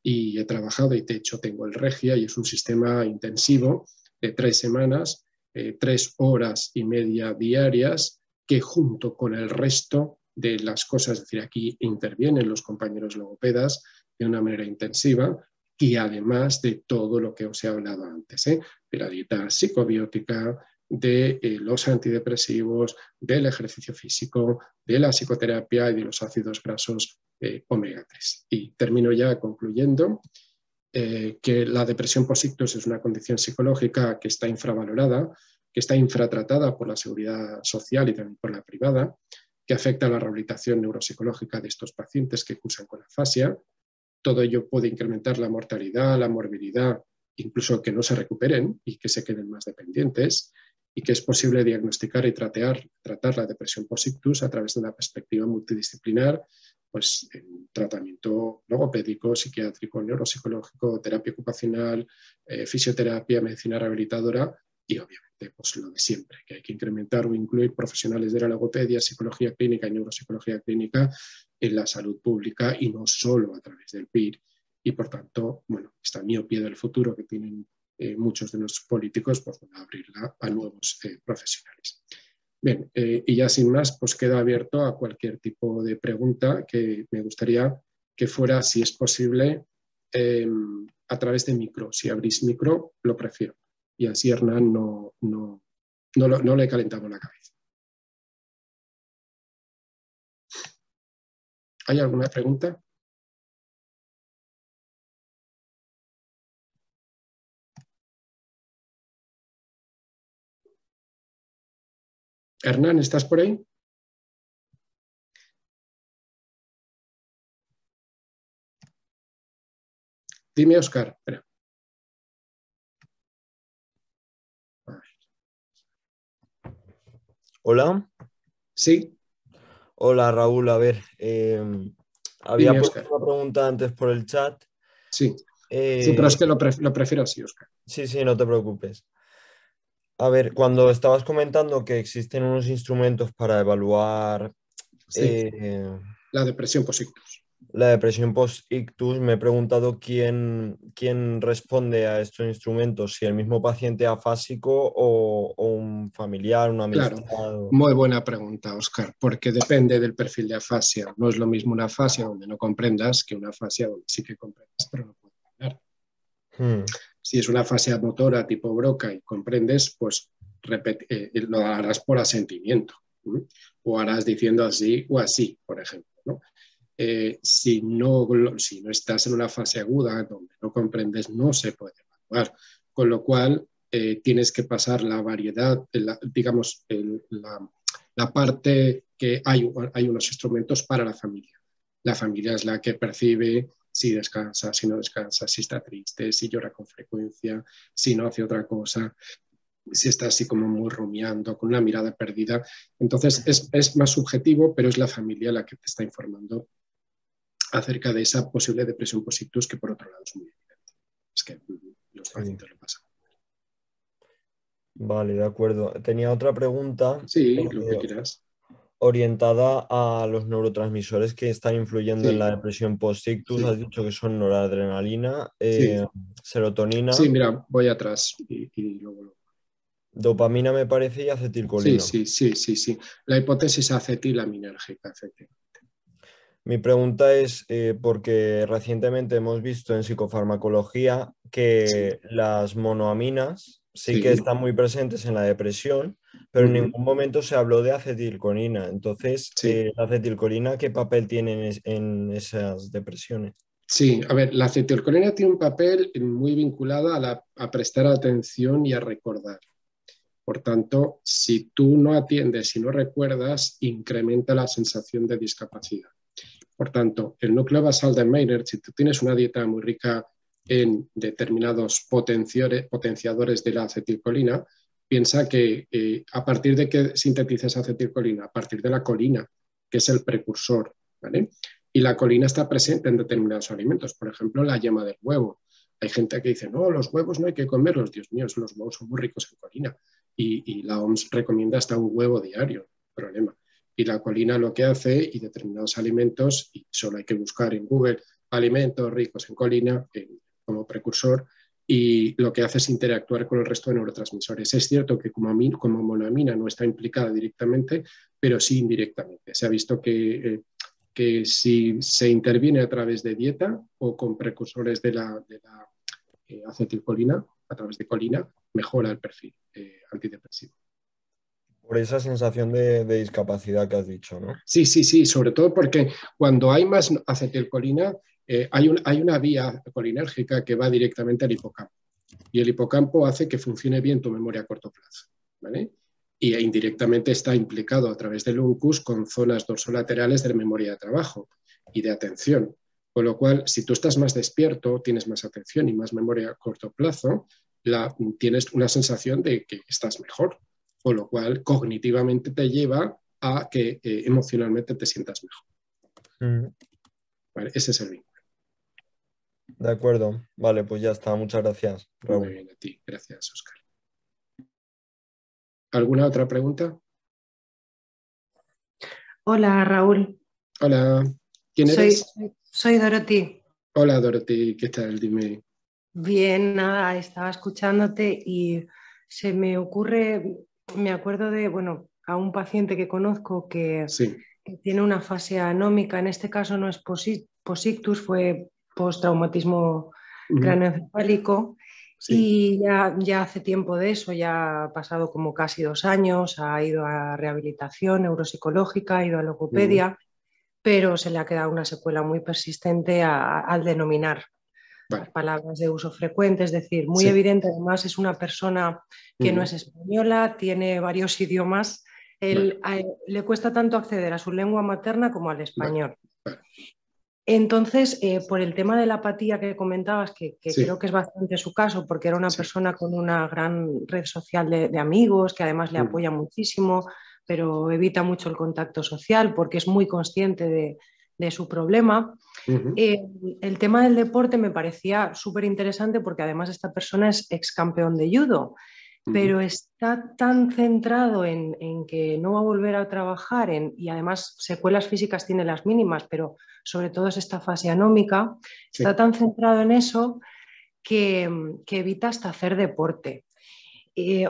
y he trabajado y de hecho tengo el Regia, y es un sistema intensivo de 3 semanas, 3 horas y media diarias, que junto con el resto de las cosas, es decir, aquí intervienen los compañeros logopedas de una manera intensiva, y además de todo lo que os he hablado antes, de la dieta psicobiótica, de los antidepresivos, del ejercicio físico, de la psicoterapia y de los ácidos grasos omega 3. Y termino ya concluyendo que la depresión post-ictus es una condición psicológica que está infravalorada, que está infratratada por la seguridad social y también por la privada, que afecta a la rehabilitación neuropsicológica de estos pacientes que cursan con afasia. Todo ello puede incrementar la mortalidad, la morbilidad, incluso que no se recuperen y que se queden más dependientes, y que es posible diagnosticar y tratar la depresión post-ictus a través de una perspectiva multidisciplinar, pues en tratamiento logopédico, psiquiátrico, neuropsicológico, terapia ocupacional, fisioterapia, medicina rehabilitadora y obviamente pues lo de siempre, que hay que incrementar o incluir profesionales de la logopedia, psicología clínica y neuropsicología clínica en la salud pública y no solo a través del PIR. Y por tanto, bueno, esta miopía del futuro que tienen muchos de nuestros políticos, pues van a abrirla a nuevos profesionales. Bien, y ya sin más, pues queda abierto a cualquier tipo de pregunta que me gustaría que fuera, si es posible, a través de micro. Si abrís micro, lo prefiero. Y así Hernán no le calentamos la cabeza. ¿Hay alguna pregunta? Hernán, ¿estás por ahí? Dime, Óscar. Espera. Hola. Sí. Hola, Raúl. A ver, había Dime, puesto Óscar. una pregunta antes por el chat. Sí. Sí, pero es que lo prefiero así, Óscar. Sí, no te preocupes. A ver, cuando estabas comentando que existen unos instrumentos para evaluar... Sí. La depresión post-ictus. la depresión post-ictus, me he preguntado quién responde a estos instrumentos, si el mismo paciente afásico o un familiar, una amistad. Claro, muy buena pregunta, Óscar, porque depende del perfil de afasia. No es lo mismo una afasia donde no comprendas que una afasia donde sí que comprendas, pero no puedes hablar. Hmm. Si es una afasia motora tipo Broca y comprendes, pues lo harás por asentimiento, ¿sí? O harás diciendo así o así, por ejemplo, ¿no? Si no estás en una fase aguda donde no comprendes, no se puede evaluar. Con lo cual, tienes que pasar la variedad, digamos, la parte que hay unos instrumentos para la familia. La familia es la que percibe si descansa, si no descansa, si está triste, si llora con frecuencia, si no hace otra cosa, si está así como muy rumiando, con una mirada perdida. Entonces, es más subjetivo, pero es la familia la que te está informando acerca de esa posible depresión post-ictus que por otro lado es muy evidente. Es que los Sí. pacientes lo pasan. Vale, de acuerdo. Tenía otra pregunta Sí, lo que quieras. orientada a los neurotransmisores que están influyendo en Sí, la depresión post-ictus. sí, Has dicho que son noradrenalina, sí. Sí, serotonina, mira, voy atrás y luego. dopamina me parece y Sí, acetilcolina. sí, sí, sí, sí. La hipótesis acetilaminérgica, efectivamente. Mi pregunta es, porque recientemente hemos visto en psicofarmacología Sí, que las monoaminas sí que sí. están muy presentes en la depresión, pero en Ujú, ningún momento se habló de acetilcolina. Entonces, sí. ¿la acetilcolina qué papel tiene en esas depresiones? Sí, a ver, la acetilcolina tiene un papel muy vinculado a prestar atención y a recordar. Por tanto, si tú no atiendes y no recuerdas, incrementa la sensación de discapacidad. Por tanto, el núcleo basal de Maynard, si tú tienes una dieta muy rica en determinados potenciadores de la acetilcolina, piensa que a partir de que sintetices acetilcolina, a partir de la colina, que es el precursor, ¿vale? Y la colina está presente en determinados alimentos, por ejemplo, la yema del huevo. Hay gente que dice, no, los huevos no hay que comerlos. Dios mío, los huevos son muy ricos en colina. Y la OMS recomienda hasta un huevo diario, problema. Y la colina lo que hace, y determinados alimentos, y solo hay que buscar en Google alimentos ricos en colina como precursor, y lo que hace es interactuar con el resto de neurotransmisores. Es cierto que como monoamina no está implicada directamente, pero sí indirectamente. Se ha visto que si se interviene a través de dieta o con precursores de la acetilcolina, a través de colina, mejora el perfil antidepresivo. Por esa sensación de discapacidad que has dicho, ¿no? Sí, sí, sí, sobre todo porque cuando hay más acetilcolina, hay una vía colinérgica que va directamente al hipocampo. Y el hipocampo hace que funcione bien tu memoria a corto plazo, ¿vale? Y indirectamente está implicado a través del UNCUS con zonas dorsolaterales de memoria de trabajo y de atención. Con lo cual, si tú estás más despierto, tienes más atención y más memoria a corto plazo, tienes una sensación de que estás mejor. Con lo cual, cognitivamente te lleva a que emocionalmente te sientas mejor. Mm. ¿Vale? Ese es el vínculo. De acuerdo. Vale, pues ya está. Muchas gracias, Muy Raúl. bien, a ti. Gracias, Óscar. ¿Alguna otra pregunta? Hola Raúl, Hola, ¿quién soy, eres? soy Dorothy. Hola, Dorothy, ¿qué tal? Dime. Bien, nada, estaba escuchándote y se me ocurre, me acuerdo de, bueno, a un paciente que conozco Sí. que tiene una fase anómica, en este caso no es posictus, fue postraumatismo Ujú. craneoencefálico Sí. y ya hace tiempo de eso, ya ha pasado como casi 2 años, ha ido a rehabilitación neuropsicológica, ha ido a Ujú. logopedia, pero se le ha quedado una secuela muy persistente al denominar Vale. palabras de uso frecuente, es decir, muy Sí. evidente. Además, es una persona que no Ujú. es española, tiene varios idiomas. Vale. Le cuesta tanto acceder a su lengua materna como al Vale. español. Vale. Entonces, por el tema de la apatía que comentabas, que creo Sí. que es bastante su caso, porque era una Sí. persona con una gran red social de amigos, que además le Ujú. apoya muchísimo, pero evita mucho el contacto social porque es muy consciente de su problema. Ujú. Eh, el tema del deporte me parecía súper interesante porque además esta persona es ex campeón de judo. pero está tan centrado en que no va a volver a trabajar y además secuelas físicas tiene las mínimas, pero sobre todo es esta fase anómica, Sí. está tan centrado en eso que evita hasta hacer deporte.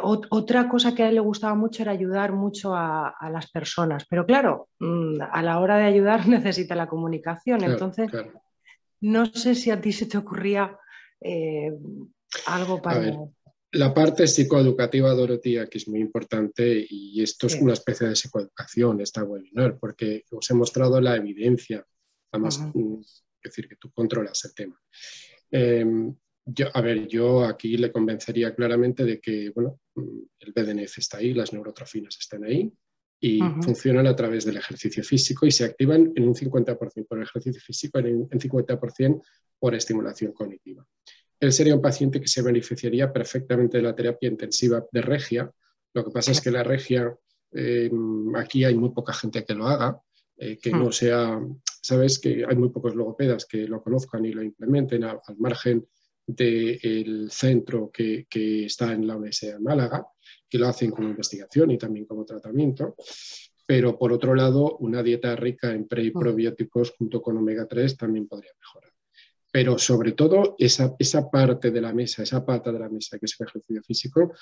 Otra cosa que a él le gustaba mucho era ayudar mucho a las personas, pero claro, a la hora de ayudar necesita la comunicación, Claro, entonces claro. no sé si a ti se te ocurría algo A para... ver, la parte psicoeducativa, Dorotía, que es muy importante, y esto es Sí. una especie de psicoeducación, esta webinar, porque os he mostrado la evidencia, además, es decir, que tú controlas el tema. Yo aquí le convencería claramente de que, bueno, el BDNF está ahí, las neurotrofinas están ahí y funcionan a través del ejercicio físico y se activan en un 50% por ejercicio físico, en 50% por estimulación cognitiva. Él sería un paciente que se beneficiaría perfectamente de la terapia intensiva de regia. Lo que pasa es que la regia, aquí hay muy poca gente que lo haga, que no sea, sabes que hay muy pocos logopedas que lo conozcan y lo implementen al margen del centro que está en la Universidad de Málaga, que lo hacen como investigación y también como tratamiento. Pero por otro lado, una dieta rica en pre y probióticos junto con omega 3 también podría mejorar. Pero sobre todo esa parte de la mesa, esa pata de la mesa que es el ejercicio físico,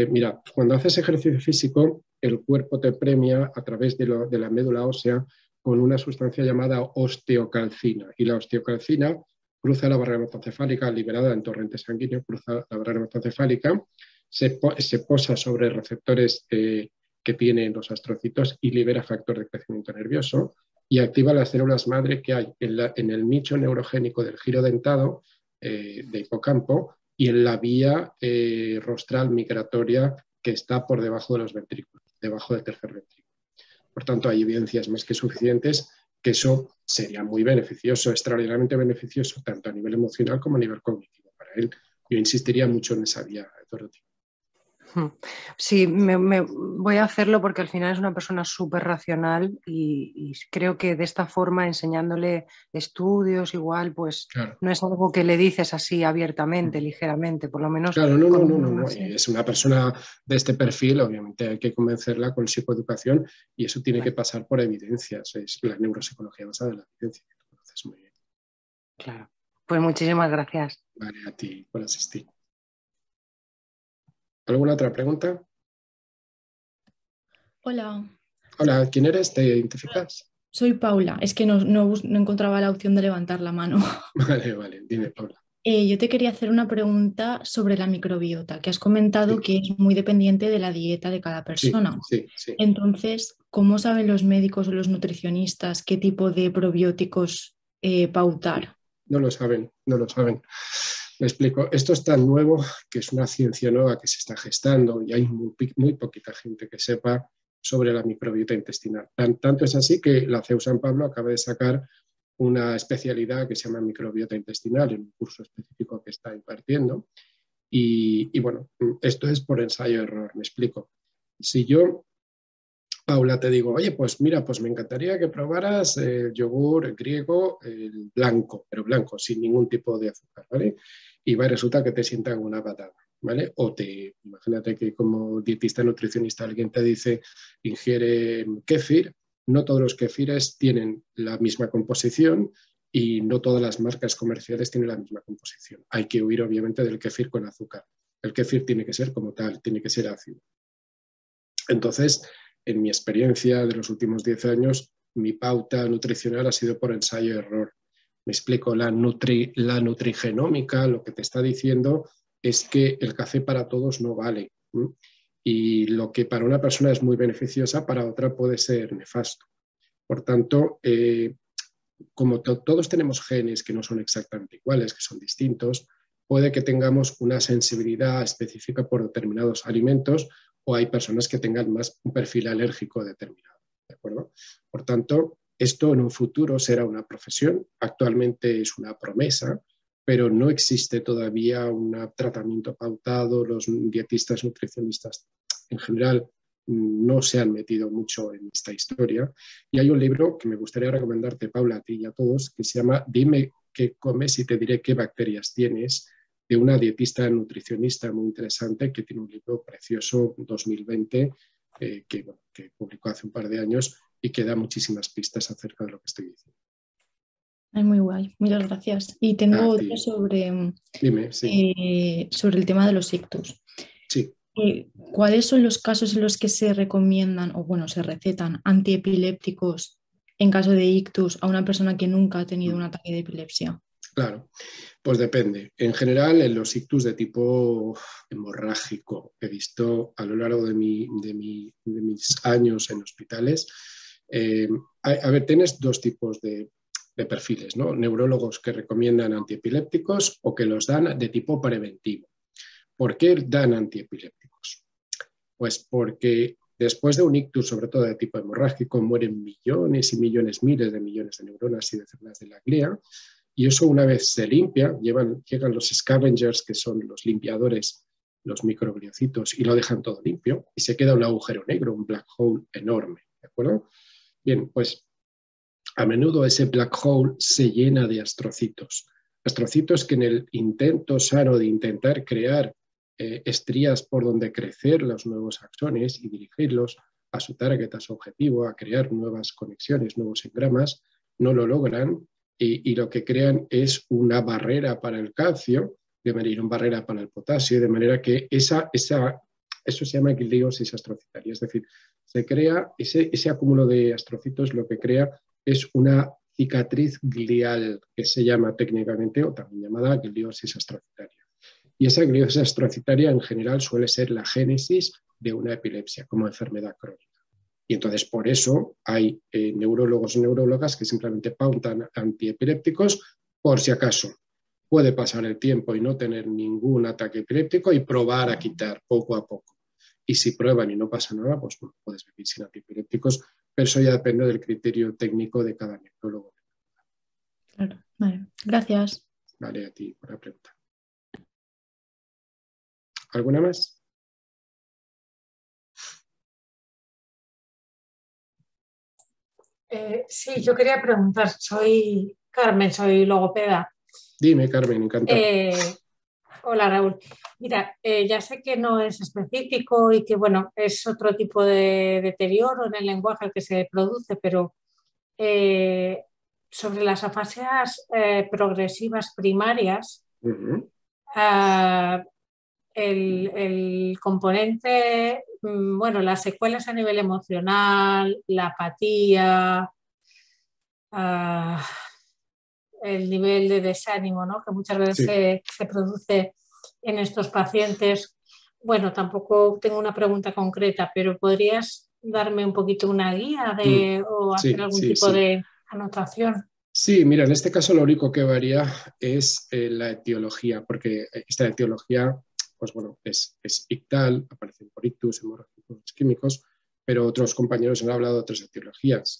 mira, cuando haces ejercicio físico, el cuerpo te premia a través de la médula ósea con una sustancia llamada osteocalcina. Y la osteocalcina cruza la barrera hematoencefálica, liberada en torrente sanguíneo, cruza la barrera hematoencefálica, se posa sobre receptores que tienen los astrocitos y libera factor de crecimiento nervioso y activa las células madre que hay en el nicho neurogénico del giro dentado de hipocampo y en la vía rostral migratoria que está por debajo de los ventrículos, debajo del tercer ventrículo. Por tanto, hay evidencias más que suficientes que eso sería muy beneficioso, extraordinariamente beneficioso, tanto a nivel emocional como a nivel cognitivo para él. Yo insistiría mucho en esa vía, Dorothy. Sí, voy a hacerlo porque al final es una persona súper racional y creo que de esta forma, enseñándole estudios igual, pues claro. No es algo que le dices así abiertamente, ligeramente, por lo menos. Claro, no. Es una persona de este perfil, obviamente hay que convencerla con psicoeducación y eso tiene que pasar por evidencias. Es la neuropsicología basada en la evidencia, que tú conoces muy bien. Claro. Pues muchísimas gracias. Vale, a ti por asistir. ¿Alguna otra pregunta? Hola. Hola, ¿quién eres? ¿Te identificas? Soy Paula. Es que no encontraba la opción de levantar la mano. Vale, dime, Paula. Yo te quería hacer una pregunta sobre la microbiota, que has comentado que es muy dependiente de la dieta de cada persona. Sí. Entonces, ¿cómo saben los médicos o los nutricionistas qué tipo de probióticos pautar? No lo saben. Me explico. Esto es tan nuevo que es una ciencia nueva que se está gestando y hay muy poquita gente que sepa sobre la microbiota intestinal. Tanto es así que la CEU San Pablo acaba de sacar una especialidad que se llama microbiota intestinal en un curso específico que está impartiendo. Y bueno, esto es por ensayo-error, me explico. Si yo, Paula, te digo, oye, pues mira, pues me encantaría que probaras el yogur griego, el blanco, pero blanco, sin ningún tipo de azúcar, ¿vale? Y va a resultar que te sientan una patada, ¿vale? O imagínate que como dietista nutricionista alguien te dice, ingiere kéfir, no todos los kéfires tienen la misma composición y no todas las marcas comerciales tienen la misma composición. Hay que huir, obviamente, del kéfir con azúcar. El kéfir tiene que ser como tal, tiene que ser ácido. Entonces, en mi experiencia de los últimos 10 años, mi pauta nutricional ha sido por ensayo-error. Me explico, la nutrigenómica lo que te está diciendo es que el café para todos no vale. Y lo que para una persona es muy beneficiosa, para otra puede ser nefasto. Por tanto, como todos tenemos genes que no son exactamente iguales, que son distintos, puede que tengamos una sensibilidad específica por determinados alimentos o hay personas que tengan más un perfil alérgico determinado, ¿de acuerdo? Por tanto, esto en un futuro será una profesión, actualmente es una promesa, pero no existe todavía un tratamiento pautado, los dietistas nutricionistas en general no se han metido mucho en esta historia. Y hay un libro que me gustaría recomendarte, Paula, a ti y a todos, que se llama Dime qué comes y te diré qué bacterias tienes, de una dietista nutricionista muy interesante que tiene un libro precioso, 2020, que publicó hace un par de años y que da muchísimas pistas acerca de lo que estoy diciendo. Es muy guay, muchas gracias. Y tengo otra sobre, Dime, sí. Sobre el tema de los ictus. Sí. ¿Cuáles son los casos en los que se recomiendan o bueno, se recetan antiepilépticos en caso de ictus a una persona que nunca ha tenido un ataque de epilepsia? Claro, pues depende. En general, en los ictus de tipo hemorrágico que he visto a lo largo de mis años en hospitales, tienes dos tipos de perfiles, ¿no? Neurólogos que recomiendan antiepilépticos o que los dan de tipo preventivo. ¿Por qué dan antiepilépticos? Pues porque después de un ictus, sobre todo de tipo hemorrágico, mueren millones y millones, miles de millones de neuronas y de células de la glea, y eso una vez se limpia, llegan los scavengers, que son los limpiadores, los microgliocitos, y lo dejan todo limpio, y se queda un agujero negro, un black hole enorme, ¿de acuerdo? Bien, pues a menudo ese black hole se llena de astrocitos. Astrocitos que en el intento sano de intentar crear estrías por donde crecer los nuevos axones y dirigirlos a su target, a su objetivo, a crear nuevas conexiones, nuevos engramas, no lo logran y lo que crean es una barrera para el calcio, de manera una barrera para el potasio, de manera que eso se llama gliosis astrocitaria, es decir, se crea ese acúmulo de astrocitos, lo que crea es una cicatriz glial, que se llama técnicamente, o también llamada gliosis astrocitaria. Y esa gliosis astrocitaria en general suele ser la génesis de una epilepsia como enfermedad crónica. Y entonces por eso hay neurólogos y neurólogas que simplemente pautan antiepilépticos por si acaso. Puede pasar el tiempo y no tener ningún ataque epiléptico y probar a quitar poco a poco. Y si prueban y no pasa nada, pues bueno, puedes vivir sin antiepilépticos, pero eso ya depende del criterio técnico de cada neurólogo. Claro, vale. Gracias. Vale, a ti por la pregunta. ¿Alguna más? Sí, yo quería preguntar, soy Carmen, soy logopeda. Dime, Carmen, encantado. Hola, Raúl. Mira, ya sé que no es específico y que, bueno, es otro tipo de deterioro en el lenguaje el que se produce, pero sobre las afasias progresivas primarias, el componente, bueno, las secuelas a nivel emocional, la apatía, el nivel de desánimo, ¿no? Que muchas veces se produce en estos pacientes. Bueno, tampoco tengo una pregunta concreta, pero ¿podrías darme un poquito una guía o hacer algún tipo de anotación? Sí, mira, en este caso lo único que varía es la etiología, porque esta etiología, pues bueno, es ictal, aparecen por ictus, hemorrágicos químicos, pero otros compañeros han hablado de otras etiologías,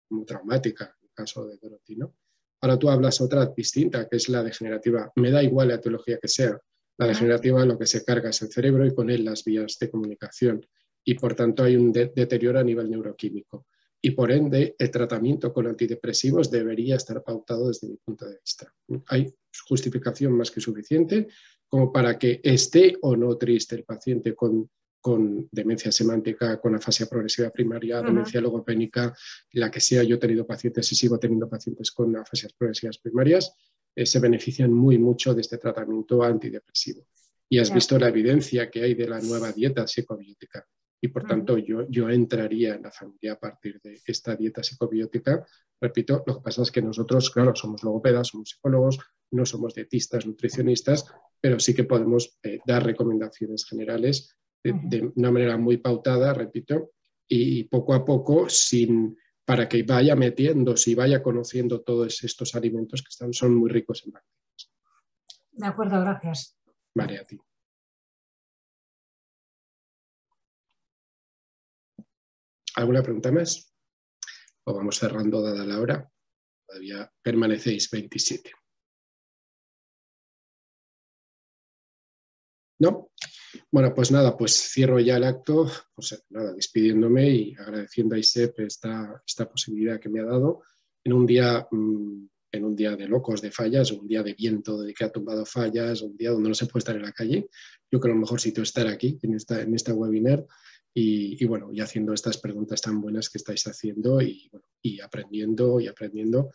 como traumática, en el caso de Dorothy, ¿no? Ahora tú hablas otra distinta, que es la degenerativa. Me da igual la etiología que sea. La degenerativa lo que se carga es el cerebro y con él las vías de comunicación. Y por tanto hay un deterioro a nivel neuroquímico. Y por ende el tratamiento con antidepresivos debería estar pautado desde mi punto de vista. Hay justificación más que suficiente como para que esté o no triste el paciente con demencia semántica, con afasia progresiva primaria, demencia logopénica, la que sea. Yo he tenido pacientes y sigo teniendo pacientes con afasias progresivas primarias, se benefician muy mucho de este tratamiento antidepresivo. Y has visto la evidencia que hay de la nueva dieta psicobiótica. Y por tanto yo entraría en la familia a partir de esta dieta psicobiótica. Repito, lo que pasa es que nosotros, claro, somos logopedas, somos psicólogos, no somos dietistas, nutricionistas, pero sí que podemos dar recomendaciones generales de una manera muy pautada, repito, y poco a poco, para que vaya metiéndose y vaya conociendo todos estos alimentos que son muy ricos en bacterias. De acuerdo, gracias. Vale, a ti. ¿Alguna pregunta más? O vamos cerrando dada la hora. Todavía permanecéis 27. ¿No? Bueno, pues nada, pues cierro ya el acto, pues nada, despidiéndome y agradeciendo a ISEP esta posibilidad que me ha dado en un día en un día de locos, de fallas, un día de viento de que ha tumbado fallas, un día donde no se puede estar en la calle. Yo creo que el mejor sitio es estar aquí, en esta webinar, y bueno, y haciendo estas preguntas tan buenas que estáis haciendo y aprendiendo,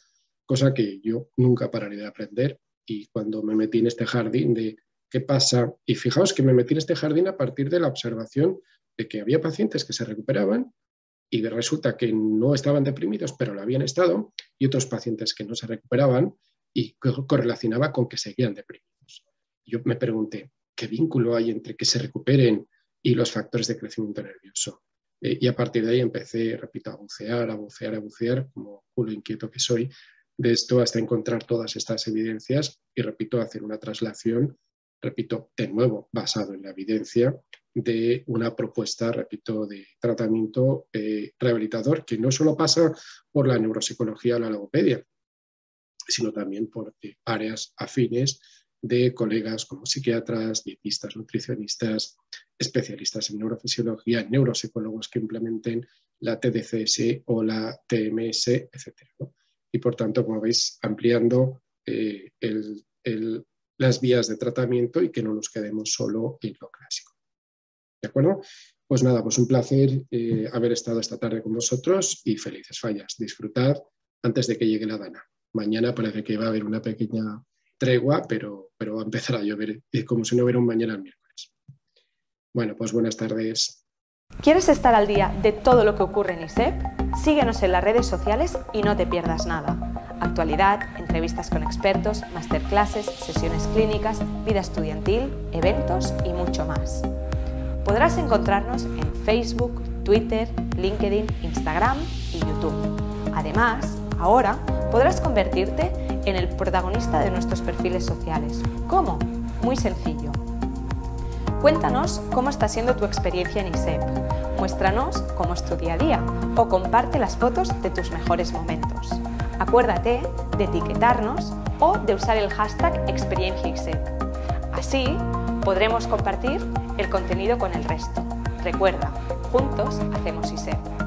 cosa que yo nunca pararé de aprender. Y cuando me metí en este jardín de qué pasa, y fijaos que me metí en este jardín a partir de la observación de que había pacientes que se recuperaban y resulta que no estaban deprimidos, pero lo habían estado, y otros pacientes que no se recuperaban y correlacionaba con que seguían deprimidos. Yo me pregunté, ¿qué vínculo hay entre que se recuperen y los factores de crecimiento nervioso? Y a partir de ahí empecé, repito, a bucear, como culo inquieto que soy, de esto hasta encontrar todas estas evidencias y, repito, hacer una traslación, repito, de nuevo, basado en la evidencia, de una propuesta, repito, de tratamiento rehabilitador que no solo pasa por la neuropsicología o la logopedia, sino también por áreas afines de colegas como psiquiatras, dietistas, nutricionistas, especialistas en neurofisiología, neuropsicólogos que implementen la TDCS o la TMS, etc. ¿no? Y por tanto, como veis, ampliando las vías de tratamiento y que no nos quedemos solo en lo clásico. ¿De acuerdo? Pues nada, pues un placer haber estado esta tarde con vosotros y felices fallas. Disfrutad antes de que llegue la dana. Mañana parece que va a haber una pequeña tregua, pero va a empezar a llover como si no hubiera un mañana el miércoles. Bueno, pues buenas tardes. ¿Quieres estar al día de todo lo que ocurre en ISEP? Síguenos en las redes sociales y no te pierdas nada. Actualidad, entrevistas con expertos, masterclasses, sesiones clínicas, vida estudiantil, eventos y mucho más. Podrás encontrarnos en Facebook, Twitter, LinkedIn, Instagram y YouTube. Además, ahora podrás convertirte en el protagonista de nuestros perfiles sociales. ¿Cómo? Muy sencillo. Cuéntanos cómo está siendo tu experiencia en ISEP. Muéstranos cómo es tu día a día o comparte las fotos de tus mejores momentos. Acuérdate de etiquetarnos o de usar el hashtag ExperienciaISEP. Así podremos compartir el contenido con el resto. Recuerda, juntos hacemos ISEP.